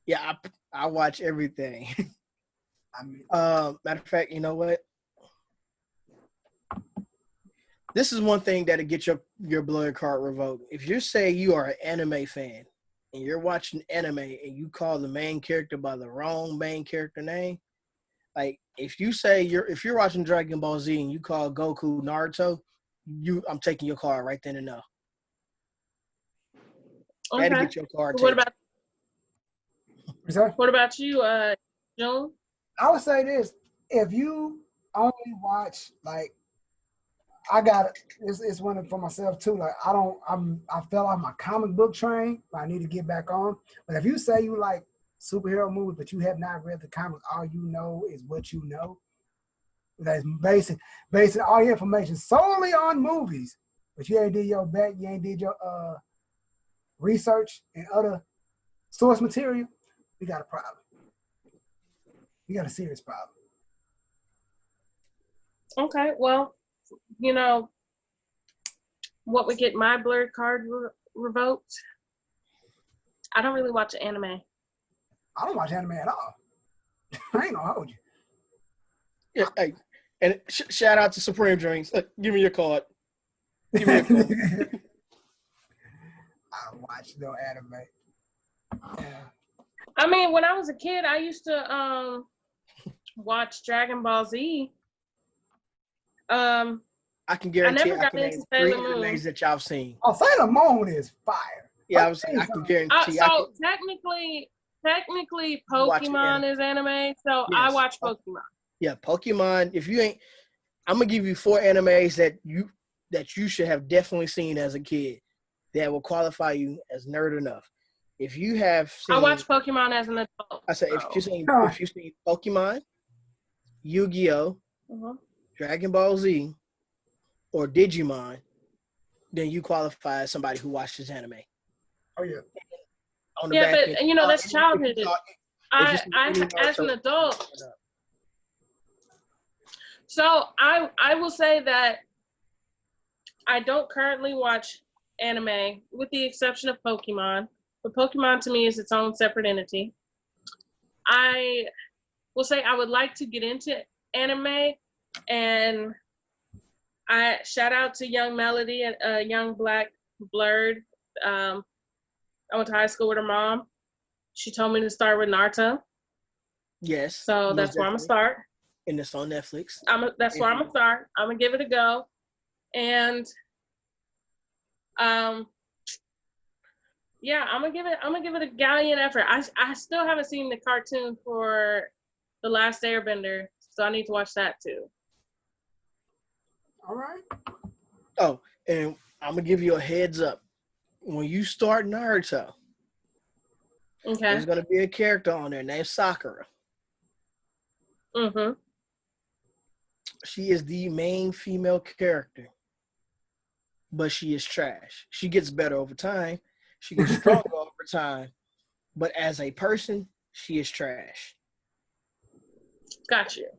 Yeah, I watch everything. Matter of fact, you know what? This is one thing that'll get your blurred card revoked. If you say you are an anime fan and you're watching anime and you call the main character by the wrong main character name, like if you're watching Dragon Ball Z and you call Goku Naruto, I'm taking your card right then and now. Okay. That'll get your card What taken. What about you, June? I would say this: if you only watch, like, it's one for myself too. Like, I fell off my comic book train, but I need to get back on. But if you say you like superhero movies, but you have not read the comics, all you know is what you know. That's basing all your information solely on movies, but you ain't did your bet, you ain't did your research and other source material. We got a problem. We got a serious problem. Okay, well, what would get my blurred card revoked? I don't really watch anime. I don't watch anime at all. I ain't gonna hold you. Yeah, hey, and shout out to Supreme Drinks. Give me your card. Give me your card. I don't watch no anime. Yeah. When I was a kid, I used to watch Dragon Ball Z. I can guarantee I can name 3 animes that y'all seen. Oh, Sailor Moon is fire. Yeah, I can guarantee. Technically, Pokemon is anime, so yes. I watch Pokemon. Yeah, Pokemon. If you ain't, I'm gonna give you 4 animes that you should have definitely seen as a kid that will qualify you as nerd enough. If you have seen, I watch Pokemon as an adult. I said if you've seen Pokemon, Yu-Gi-Oh, Dragon Ball Z, or Digimon, then you qualify as somebody who watches anime. Oh yeah. But that's childhood. As an adult. So I will say that I don't currently watch anime, with the exception of Pokemon. But Pokemon to me is its own separate entity. I will say I would like to get into anime, and I shout out to Young Melody and Young Black Blerd. I went to high school with her mom. She told me to start with Naruto. Yes. So that's where I'm gonna start. And it's on Netflix. That's where I'm gonna start. I'm gonna give it a go. And yeah, I'm gonna give it a gallant effort. I still haven't seen the cartoon for The Last Airbender, so I need to watch that too. All right. Oh, and I'm gonna give you a heads up. When you start Naruto, Okay. there's gonna be a character on there named Sakura. Mm-hmm. She is the main female character, but she is trash. She gets better over time. She gets stronger over time, but as a person, she is trash. Got you.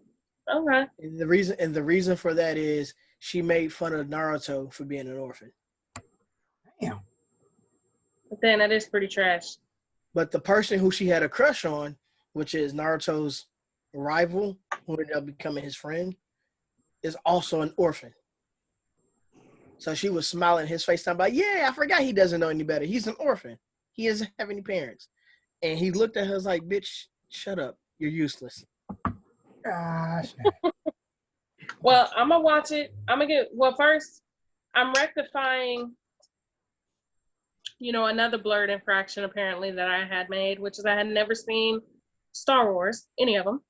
Okay. And the reason for that is she made fun of Naruto for being an orphan. Damn. But then that is pretty trash. But the person who she had a crush on, which is Naruto's rival, who ended up becoming his friend, is also an orphan. So she was smiling in his face, talking about, yeah, I forgot he doesn't know any better. He's an orphan. He doesn't have any parents. And he looked at her like, bitch, shut up. You're useless. Gosh. Well, I'm gonna watch it. First, I'm rectifying, another blurred infraction apparently that I had made, which is I had never seen Star Wars, any of them.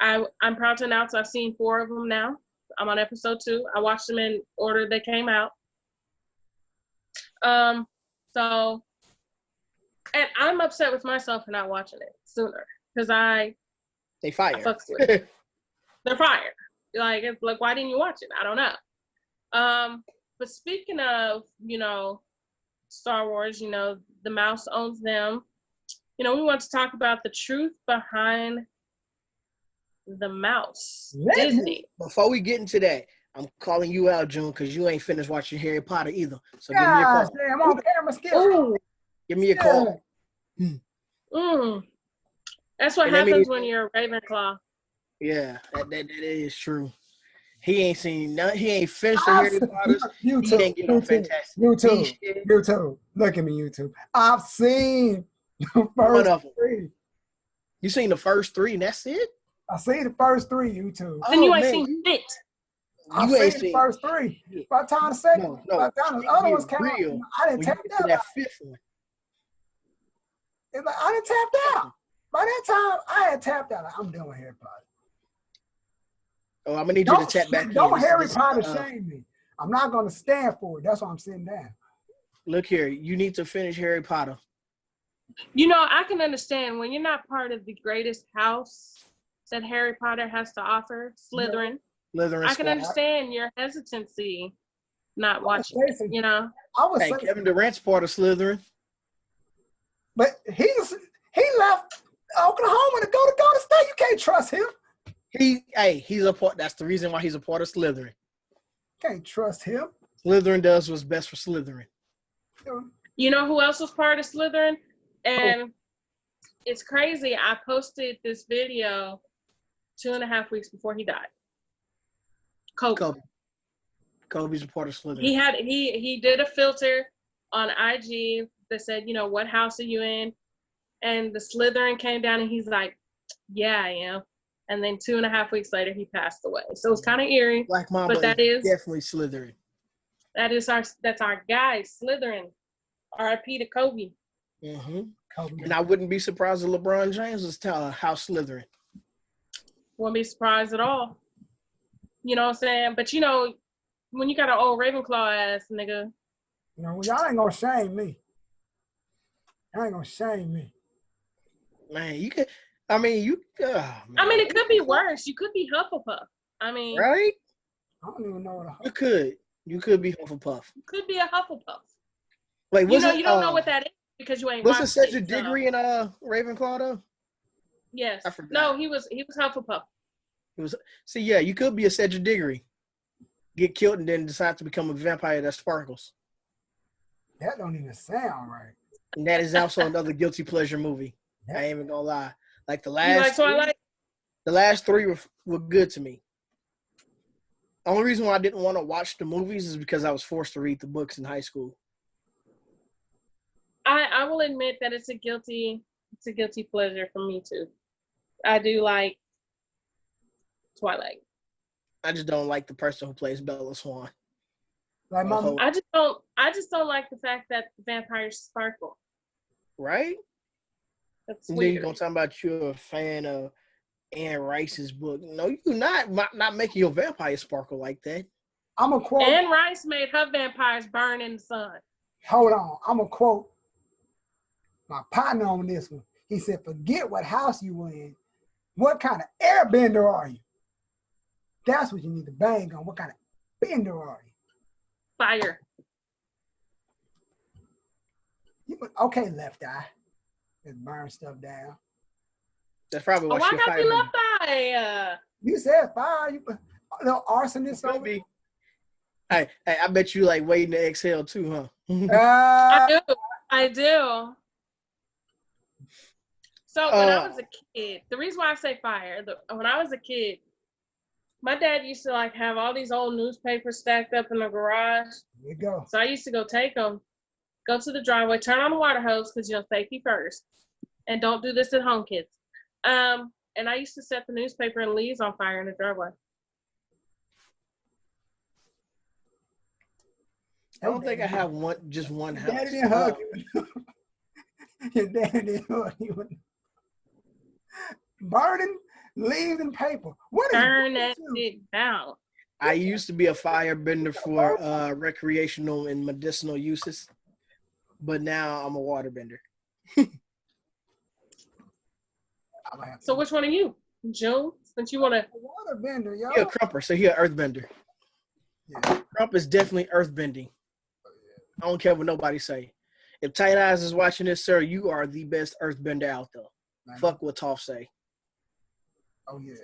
I'm proud to announce I've seen 4 of them now. I'm on episode 2. I watched them in order they came out. And I'm upset with myself for not watching it sooner, because they fire. I fucks with it. They're fired. Like, it's like, why didn't you watch it? I don't know. But speaking of, Star Wars, the mouse owns them. We want to talk about the truth behind the mouse. Disney. Before we get into that, I'm calling you out, June, because you ain't finished watching Harry Potter either. So give me a call. I'm on camera still. Give me a call. That's what happens when you're a Ravenclaw. Yeah, that is true. He ain't seen none. He ain't finished the Harry Potters. YouTube, he ain't get on Fantastic. YouTube. Look at me, YouTube. I've seen the first 3. You seen the first 3 and that's it? I seen the first 3, YouTube. Then you ain't seen it. I've seen the first 3. By the time the second, by the time the other ones came out, I didn't tap out. That 5th one. It's like I didn't tap out. By that time, I had tapped out. I'm done with Harry Potter. Oh, I'm gonna need you to tap back. Don't Harry Potter shame me. I'm not gonna stand for it. That's why I'm sitting down. Look here, you need to finish Harry Potter. I can understand when you're not part of the greatest house that Harry Potter has to offer, Slytherin. I can understand your hesitancy not watching it, I was Kevin Durant's part of Slytherin. But he left Oklahoma to go to Golden State. You can't trust him. He's a part. That's the reason why he's a part of Slytherin. Can't trust him. Slytherin does what's best for Slytherin. You know who else was part of Slytherin? And it's crazy. I posted this video 2.5 weeks before he died. Kobe's a part of Slytherin. He did a filter on IG that said, what house are you in? And the Slytherin came down and he's like, yeah, I am. And then 2.5 weeks later, he passed away. So it's kind of eerie. Black Mamba, but that is definitely Slytherin. That's our guy, Slytherin. R.I.P. to Kobe. Mm-hmm. And I wouldn't be surprised if LeBron James was House Slytherin. Wouldn't be surprised at all. You know what I'm saying? But when you got an old Ravenclaw ass nigga. Y'all ain't gonna shame me. Y'all ain't gonna shame me. Man, you could. It could be worse. You could be Hufflepuff. Right? I don't even know what you could. You could be Hufflepuff. You could be a Hufflepuff. Wait, you don't know what that is because you ain't. Was it such a degree in Ravenclaw though? Yes. I forgot. No, he was Hufflepuff. It was yeah, you could be a Cedric Diggory, get killed, and then decide to become a vampire that sparkles. That don't even sound right. And that is also another guilty pleasure movie. I ain't even gonna lie. Like the last three were good to me. The only reason why I didn't want to watch the movies is because I was forced to read the books in high school. I will admit that it's a guilty pleasure for me too. I do like Twilight. I just don't like the person who plays Bella Swan. Like I just don't like the fact that vampires sparkle. Right? That's and weird. then you're gonna talk about you're a fan of Anne Rice's book. No, you're not making your vampire sparkle like that. I'm a quote. Anne Rice made her vampires burn in the sun. Hold on. I'm a quote my partner on this one. He said, forget what house you were in. What kind of airbender are you? That's what you need to bang on. What kind of bender are you? Fire. Okay, left eye. Just burn stuff down. That's probably why why not be left eye? You said fire. You a little arsonist over. Be. Hey, I bet you like waiting to exhale too, huh? I do. So when I was a kid, the reason why I say fire, when I was a kid, my dad used to like have all these old newspapers stacked up in the garage. There you go. So I used to go take them, go to the driveway, turn on the water hose because safety first, and don't do this at home, kids. And I used to set the newspaper and leaves on fire in the driveway. I don't think I have just one house. Daddy didn't hug you. Your daddy didn't hug you. Burning leaves and paper. Turn that shit down. I used to be a firebender for recreational and medicinal uses, but now I'm a waterbender. So which one are you, Joe? Since you want to waterbender, yo. You're a crumper, so you're an earthbender. Yeah. Crump is definitely earthbending. I don't care what nobody say. If Tight Eyes is watching this, sir, you are the best earthbender out there. Man. Fuck what Toph say. Oh yeah.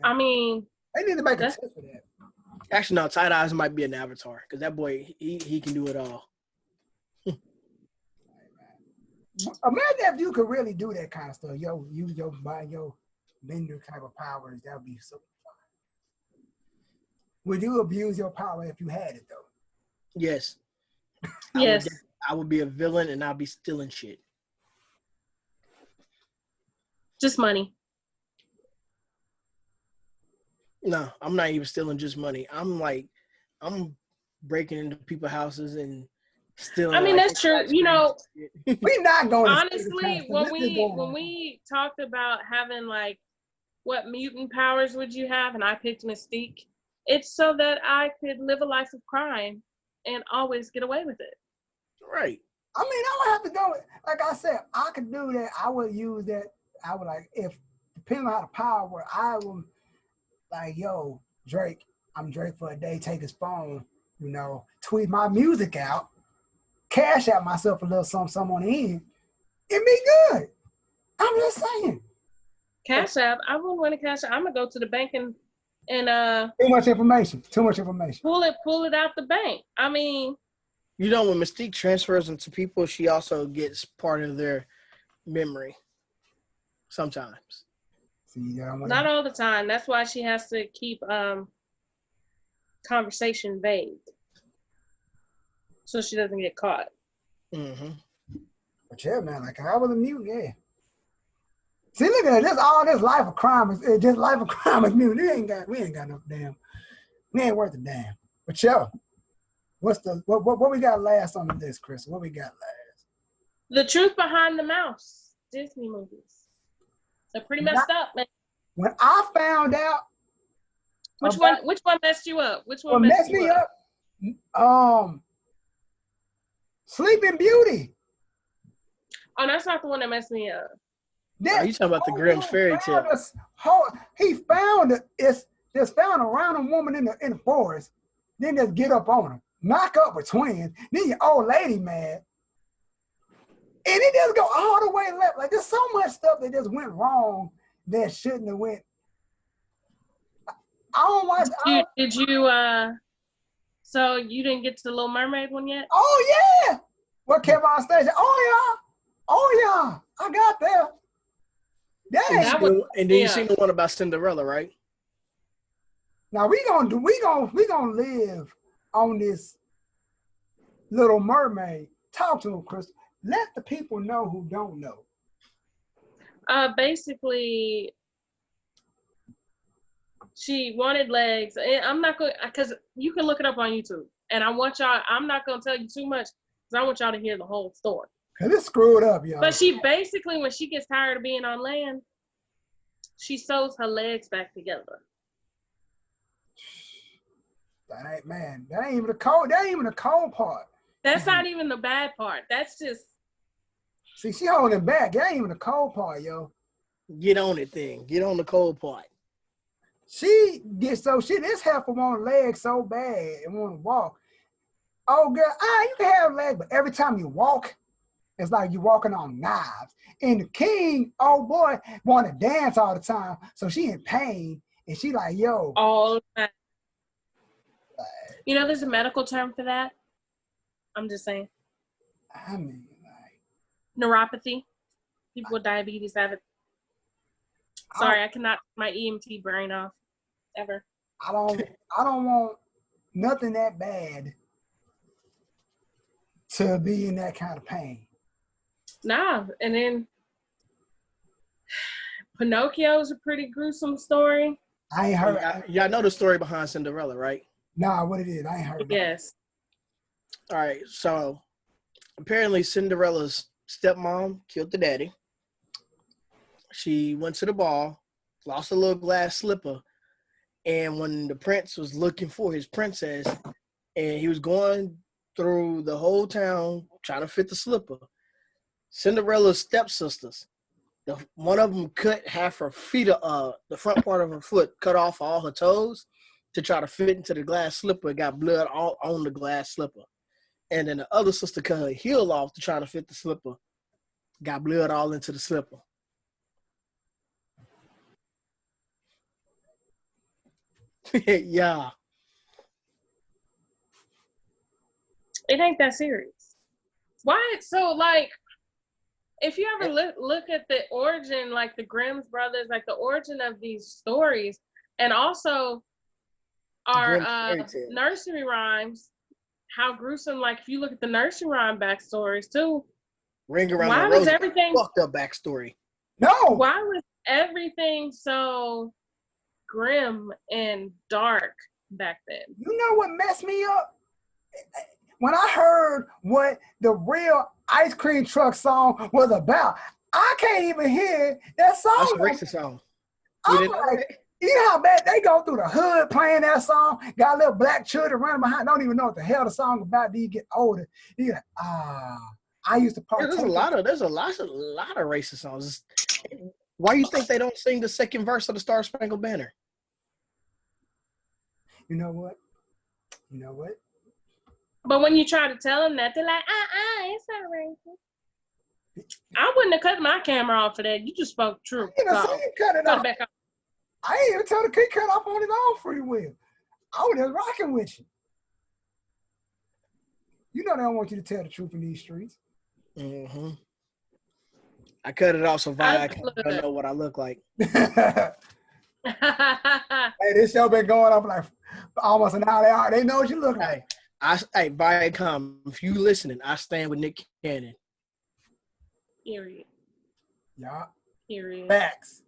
I mean, they need to make a test for that. Actually, no. Tight Eyes might be an avatar because that boy, he can do it all. Imagine if you could really do that kind of stuff. Yo, use your bender type of powers. That would be so fun. Would you abuse your power if you had it though? Yes. Yes. I would be a villain and I'll be stealing shit. Just money. No, I'm not even stealing just money. I'm breaking into people's houses and stealing. I mean, that's true. You know, we're not going. Honestly, when we talked about having like, what mutant powers would you have, and I picked Mystique, it's so that I could live a life of crime and always get away with it. Right. I mean, I would have to go. Like I said, I could do that. I would use that. I would depending on how the power works, I would like, yo, Drake, I'm Drake for a day, take his phone, tweet my music out, cash out myself a little something on the end. It'd be good. I'm just saying. Cash app, I wouldn't want to cash out. I'm going to go to the bank and Too much information. Pull it out the bank. I mean, when Mystique transfers into people, she also gets part of their memory. Sometimes. Not all the time. That's why she has to keep conversation vague, so she doesn't get caught. Mm-hmm. But yeah, man, like I was a mutant, yeah. See, look at this. All this life of crime is just life of crime is mutant. We ain't got no damn. We ain't worth a damn. But yo, what we got last on this, Chris? What we got last? The Truth Behind the Mouse. Disney movies. They're pretty messed up, man. When I found out, which one messed you up? Which one messed me up? Sleeping Beauty. Oh, that's not the one that messed me up. You talking about the Grimm's fairy tale? He found it. It's just found a random woman in the forest. Then just get up on her, knock up with twins. Then your old lady mad. And it just go all the way left. Like there's so much stuff that just went wrong that shouldn't have went. I don't watch. Did you so you didn't get to the Little Mermaid one yet? Oh yeah. What kept on stage? Oh yeah. I got there. And then you seen the one about Cinderella, right? Now we gonna live on this Little Mermaid. Talk to him, Chris. Let the people know who don't know. Basically, she wanted legs, and I'm not going because you can look it up on YouTube. And I want y'all. I'm not gonna tell you too much because I want y'all to hear the whole story. Cause it's screwed up, y'all. But she basically, when she gets tired of being on land, she sews her legs back together. That ain't even the cold part. That's not even the bad part. That's just. See, she holding back. That ain't even the cold part, yo. Get on it, thing. Get on the cold part. She gets this heifer want legs so bad and want to walk. Oh, girl, you can have legs, but every time you walk, it's like you're walking on knives. And the king, oh boy, want to dance all the time. So she in pain. And she like, yo. All the time. You know, there's a medical term for that. I'm just saying. I mean, like. Neuropathy. People with diabetes have it. Sorry, I cannot my EMT brain off. Ever. I don't want nothing that bad to be in that kind of pain. Nah, and then Pinocchio's a pretty gruesome story. I ain't heard. Y'all know the story behind Cinderella, right? Nah, what it is? I ain't heard. Yes. All right, so apparently Cinderella's stepmom killed the daddy. She went to the ball, lost a little glass slipper, and when the prince was looking for his princess, and he was going through the whole town trying to fit the slipper, Cinderella's stepsisters, one of them cut half her feet, the front part of her foot, cut off all her toes to try to fit into the glass slipper. It got blood all on the glass slipper. And then the other sister cut her heel off to try to fit the slipper. Got blood all into the slipper. Yeah. It ain't that serious. Why? So, like, if you ever look at the origin, like the Grimm's brothers, like the origin of these stories, and also our nursery rhymes, how gruesome, like if you look at the nursery rhyme backstories too. Ring Around why the was Rosy, everything fucked up backstory? No. Why was everything so grim and dark back then? You know what messed me up? When I heard what the real ice cream truck song was about, I can't even hear that song. That's a racist song. I'm like, you know how bad they go through the hood playing that song? Got little black children running behind, don't even know what the hell the song about. Then you get older. You're like, I used to partake. There's a lot of racist songs. Why you think they don't sing the second verse of the Star Spangled Banner? You know what? But when you try to tell them that, they're like, it's not racist. I wouldn't have cut my camera off for that. You just spoke true. I ain't even tell the kid cut off on his own free will. I was just rocking with you. You know they don't want you to tell the truth in these streets. Mm-hmm. I cut it off so I don't know what I look like. Hey, this show been going on for like almost an hour. They know what you look like. Hey, Viacom, if you listening, I stand with Nick Cannon. Period. Yeah. Period. Facts.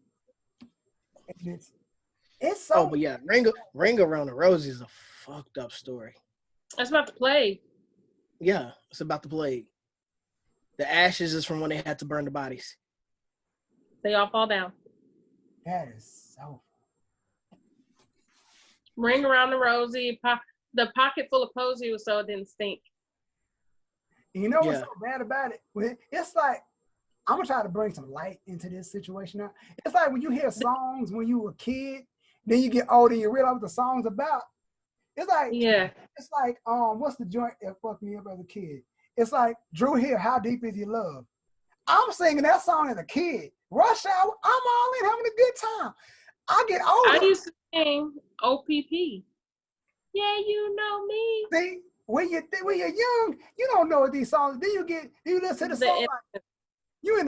It's so. Oh, but yeah, Ring Around the Rosy is a fucked up story. That's about the plague. Yeah, it's about the plague. The ashes is from when they had to burn the bodies. They all fall down. That is so. Ring Around the Rosy. The pocket full of posy was so it didn't stink. You know what's so bad about it? It's like, I'm going to try to bring some light into this situation now. It's like when you hear songs when you were a kid, then you get older and you realize what the song's about. It's like, it's like, what's the joint that fucked me up as a kid? It's like, Drew Hill, How Deep Is Your Love? I'm singing that song as a kid. Rush Hour, I'm all in having a good time. I get older. I used to sing OPP. Yeah, you know me. See, when you're young, you don't know what these songs. Then you listen to the song like, you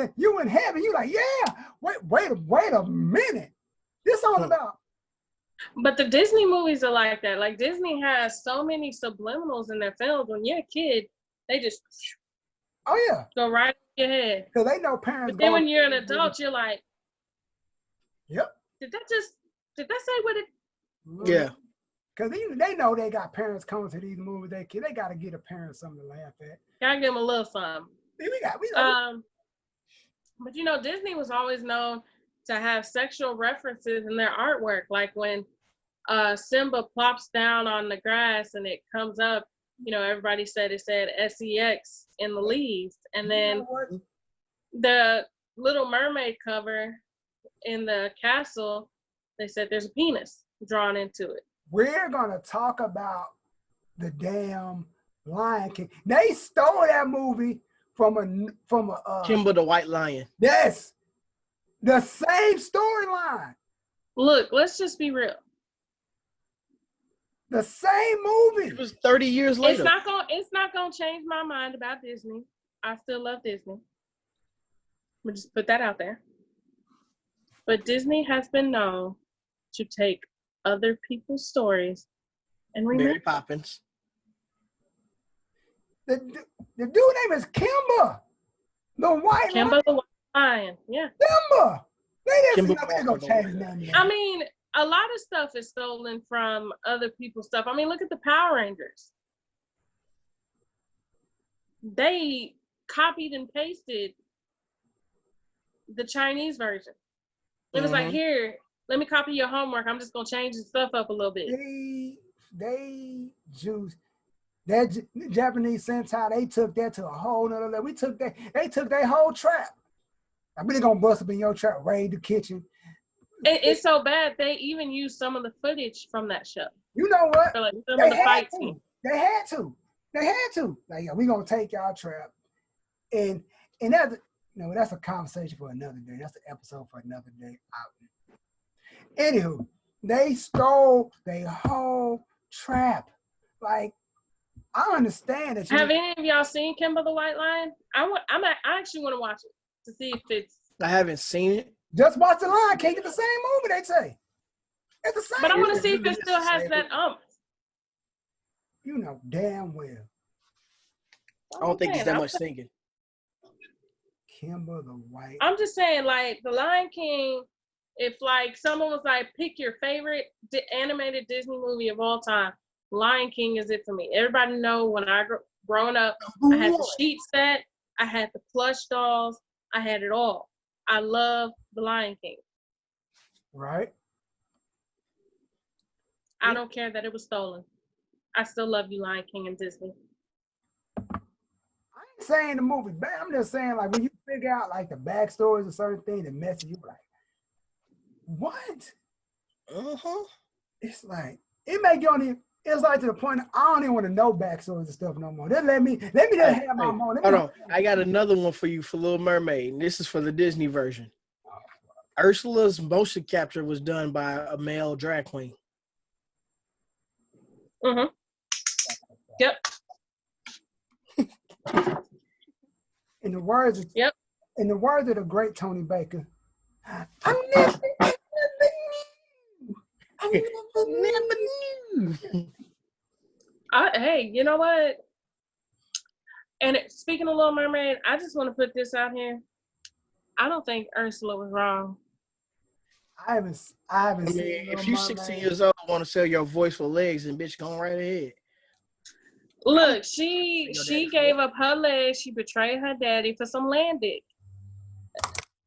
in heaven. You like, yeah. Wait a minute. This song's about. But the Disney movies are like that. Like Disney has so many subliminals in their films. When you're a kid, they just go right in your head. Because they know parents. But then when you're an adult, you're like, yep. Did that say what it? Yeah. Because they know they got parents coming to these movies. They got to get a parent something to laugh at. Gotta give them a little something. We got. But you know, Disney was always known to have sexual references in their artwork. Like when Simba plops down on the grass and it comes up, you know, everybody said it said sex in the leaves. And then the Little Mermaid cover in the castle, they said there's a penis drawn into it. We're going to talk about the damn Lion King. They stole that movie from a Kimba the White Lion. Yes. The same storyline. Look, let's just be real. The same movie. It was 30 years later. It's not gonna change my mind about Disney. I still love Disney. We'll just put that out there. But Disney has been known to take other people's stories and remake. Mary Poppins. The dude name is Kimba. The White Lion. Kimba the White Lion. Yeah. Kimba. They didn't Kimba see nothing gonna change nothing. I mean, a lot of stuff is stolen from other people's stuff. I mean, look at the Power Rangers. They copied and pasted the Chinese version. It was like, here, let me copy your homework. I'm just gonna change the stuff up a little bit. That Japanese Sentai, they took that to a whole nother level. They took their whole trap. I'm really gonna bust up in your trap, raid the kitchen. It's so bad they even used some of the footage from that show. You know what? For like some of the fight scenes. They had to. Like, yeah, we gonna take y'all trap. And that's a conversation for another day. That's an episode for another day. Anywho, they stole their whole trap. Like, I understand that. Have any of y'all seen Kimba the White Lion? I actually want to watch it to see if it's. I haven't seen it. Just watch the Lion King. It's the same movie, they say. It's the same. But I want to see if it still has that You know damn well. I don't think it's that much singing. Kimba the White. I'm just saying, like, the Lion King, if, like, someone was like, pick your favorite animated Disney movie of all time, Lion King is it for me. Everybody know when I growing up, I had the sheet set, I had the plush dolls, I had it all. I love the Lion King. Right. I don't care that it was stolen. I still love you, Lion King and Disney. I ain't saying the movie bad. I'm just saying, like, when you figure out, like, the backstories of certain things, the message, you're like, what? It's like, it make you only, it's like to the point, I don't even want to know backstories and stuff no more. Just let me just have my moment. Hold on. I got another one for you for Little Mermaid, and this is for the Disney version. Ursula's motion capture was done by a male drag queen. Yep. In the words of the great Tony Baker, I never knew. Hey, you know what? And speaking of Little Mermaid, I just want to put this out here. I don't think Ursula was wrong. I haven't seen if you're 16 years old, want to sell your voice for legs, and bitch, go right ahead. Look, she gave up her legs. She betrayed her daddy for some land dick.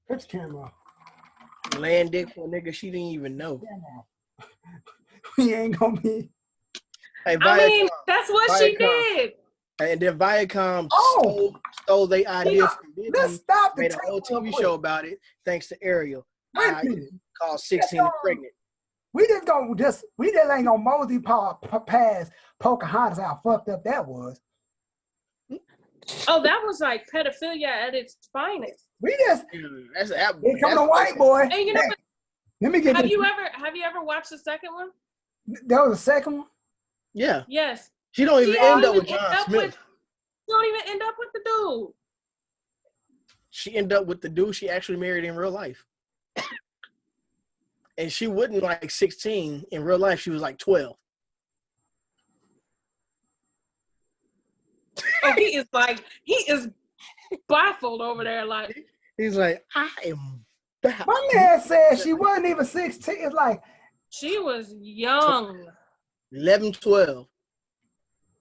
Put your camera off. Land dick for a nigga she didn't even know. We ain't gonna be. Hey, I mean, that's what she did. And then Viacom stole their idea from Disney. Let's stop the made a whole TV show about it, thanks to Ariel. Called 16 and Pregnant. We just ain't gonna mosey past Pocahontas how fucked up that was. Oh, that was like pedophilia at its finest. We just That's here coming a white boy. And you know, Hey, let me get have this. you ever watched the second one? That was the second one? Yeah. Yes. She don't even end up with John Smith. She don't even end up with the dude. She ended up with the dude she actually married in real life. And she wasn't like 16. In real life, she was like 12. Oh, he is baffled over there. Like, He's like, I am back. My man said she wasn't even 16. It's like, she was young. 11, 12.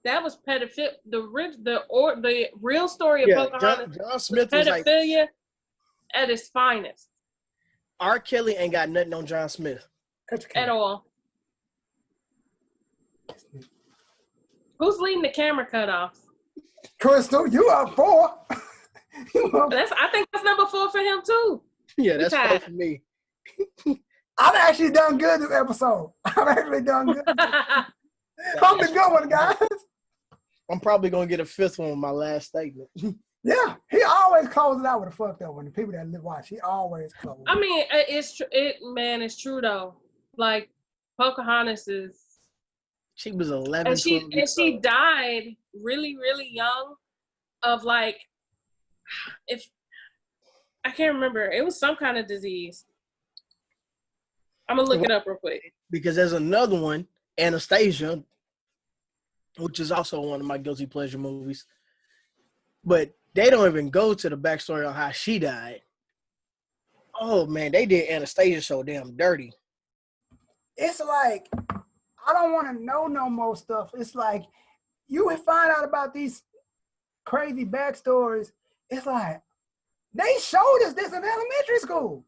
That was pedophilia. The real story of Pocahontas. John Smith was like, pedophilia at its finest. R. Kelly ain't got nothing on John Smith. At all. Who's leading the camera cutoffs? Crystal, you up 4. I think that's number 4 for him too. Yeah, that's 4 for me. I've actually done good this episode. I've actually done good. I'm the good one, guys. I'm probably going to get a 5th one with my last statement. Yeah, he always closes out with a fucked up one. The people that watch, he always closes. I mean, it's true though. Like Pocahontas is. She was 11. And she died really, really young. Of like, if I can't remember, it was some kind of disease. I'm gonna look it up real quick. Because there's another one, Anastasia, which is also one of my guilty pleasure movies. But they don't even go to the backstory on how she died. Oh man, they did Anastasia so damn dirty. It's like, I don't want to know no more stuff. It's like, you would find out about these crazy backstories. It's like, they showed us this in elementary school.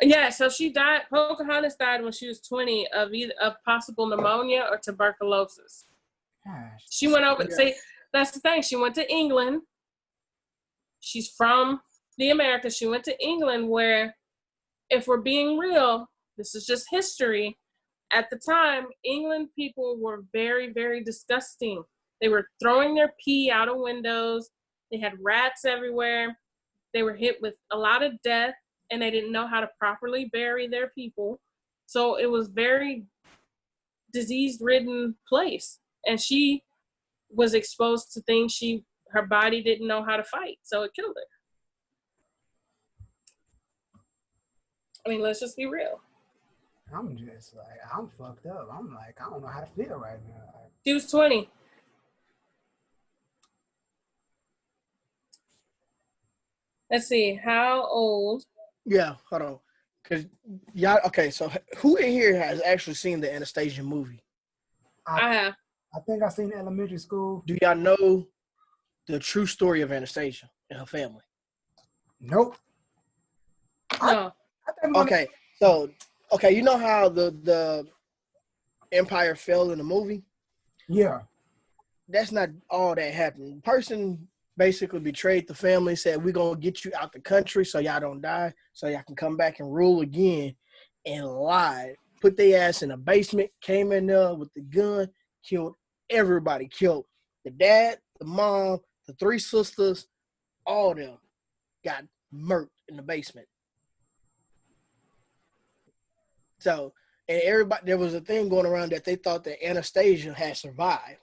Yeah, so she died. Pocahontas died when she was 20 of possible pneumonia or tuberculosis. Gosh. She went over. See, that's the thing. She went to England. She's from the Americas. She went to England, where, if we're being real, this is just history. At the time, England people were very, very disgusting. They were throwing their pee out of windows. They had rats everywhere. They were hit with a lot of death, and they didn't know how to properly bury their people. So it was very disease-ridden place. And she was exposed to things her body didn't know how to fight. So it killed her. I mean, let's just be real. I'm just like, I'm fucked up. I'm like, I don't know how to feel right now. She was 20. Let's see, how old? Yeah, hold on. Cause y'all, okay, so who in here has actually seen the Anastasia movie? I have. I think I seen elementary school. Do y'all know the true story of Anastasia and her family? Nope. No. Okay, so you know how the empire fell in the movie? Yeah. That's not all that happened. The person basically betrayed the family, said, we're going to get you out the country so y'all don't die, so y'all can come back and rule again, and lied. Put their ass in a basement, came in there with the gun, killed everybody. Killed the dad, the mom, the 3 sisters, all of them got murked in the basement. So, and everybody, there was a thing going around that they thought that Anastasia had survived.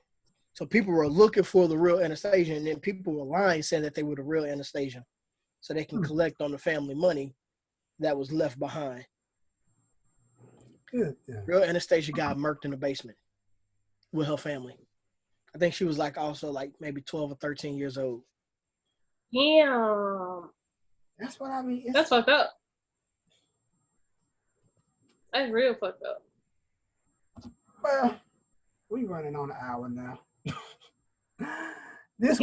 So people were looking for the real Anastasia, and then people were lying, saying that they were the real Anastasia, so they can collect on the family money that was left behind. Yeah. Real Anastasia got murked in the basement with her family. I think she was like also like maybe 12 or 13 years old. Damn. That's what I mean. That's fucked up. That's real fucked up. Well, we running on an hour now. These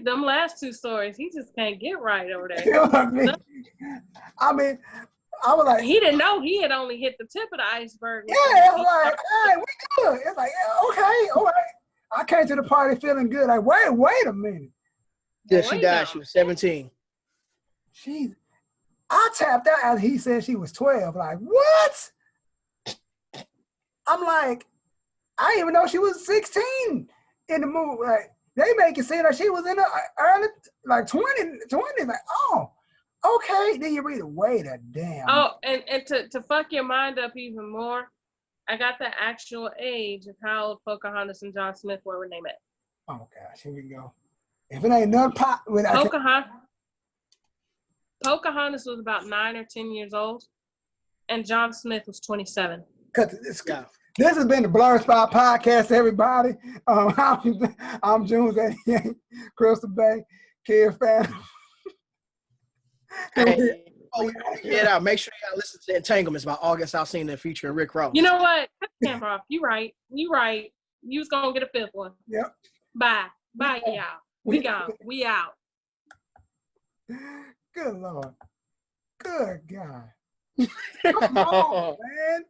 them last 2 stories, he just can't get right over there. You know what I mean? I was like, he didn't know he had only hit the tip of the iceberg. Yeah, it was like, hey, we good. It's like, yeah, okay, all right. I came to the party feeling good. Like, wait a minute. Yeah, she died. She was 17. I tapped out as he said she was 12. Like, what? I'm like, I didn't even know she was 16 in the movie. Like, they make it seem like she was in the early, like 20s. Like, oh, okay. Then you read it. Wait a damn. Oh, and to fuck your mind up even more, I got the actual age of how old Pocahontas and John Smith were when they met. Oh gosh, here we go. If it ain't none pop, Pocahontas was about 9 or 10 years old, and John Smith was 27. This has been the Blerdspot Podcast, everybody. I'm Junes-Eighty-Eight, Crystal Bay, Kid Fan. Hey, get out. Make sure y'all listen to Entanglements by August Alsina featuring Rick Ross. You know what? Cut the camera off. You right. You was gonna get a fifth one. Yep. Bye, y'all. We gone. We out. Good Lord. Good God. Come on, man.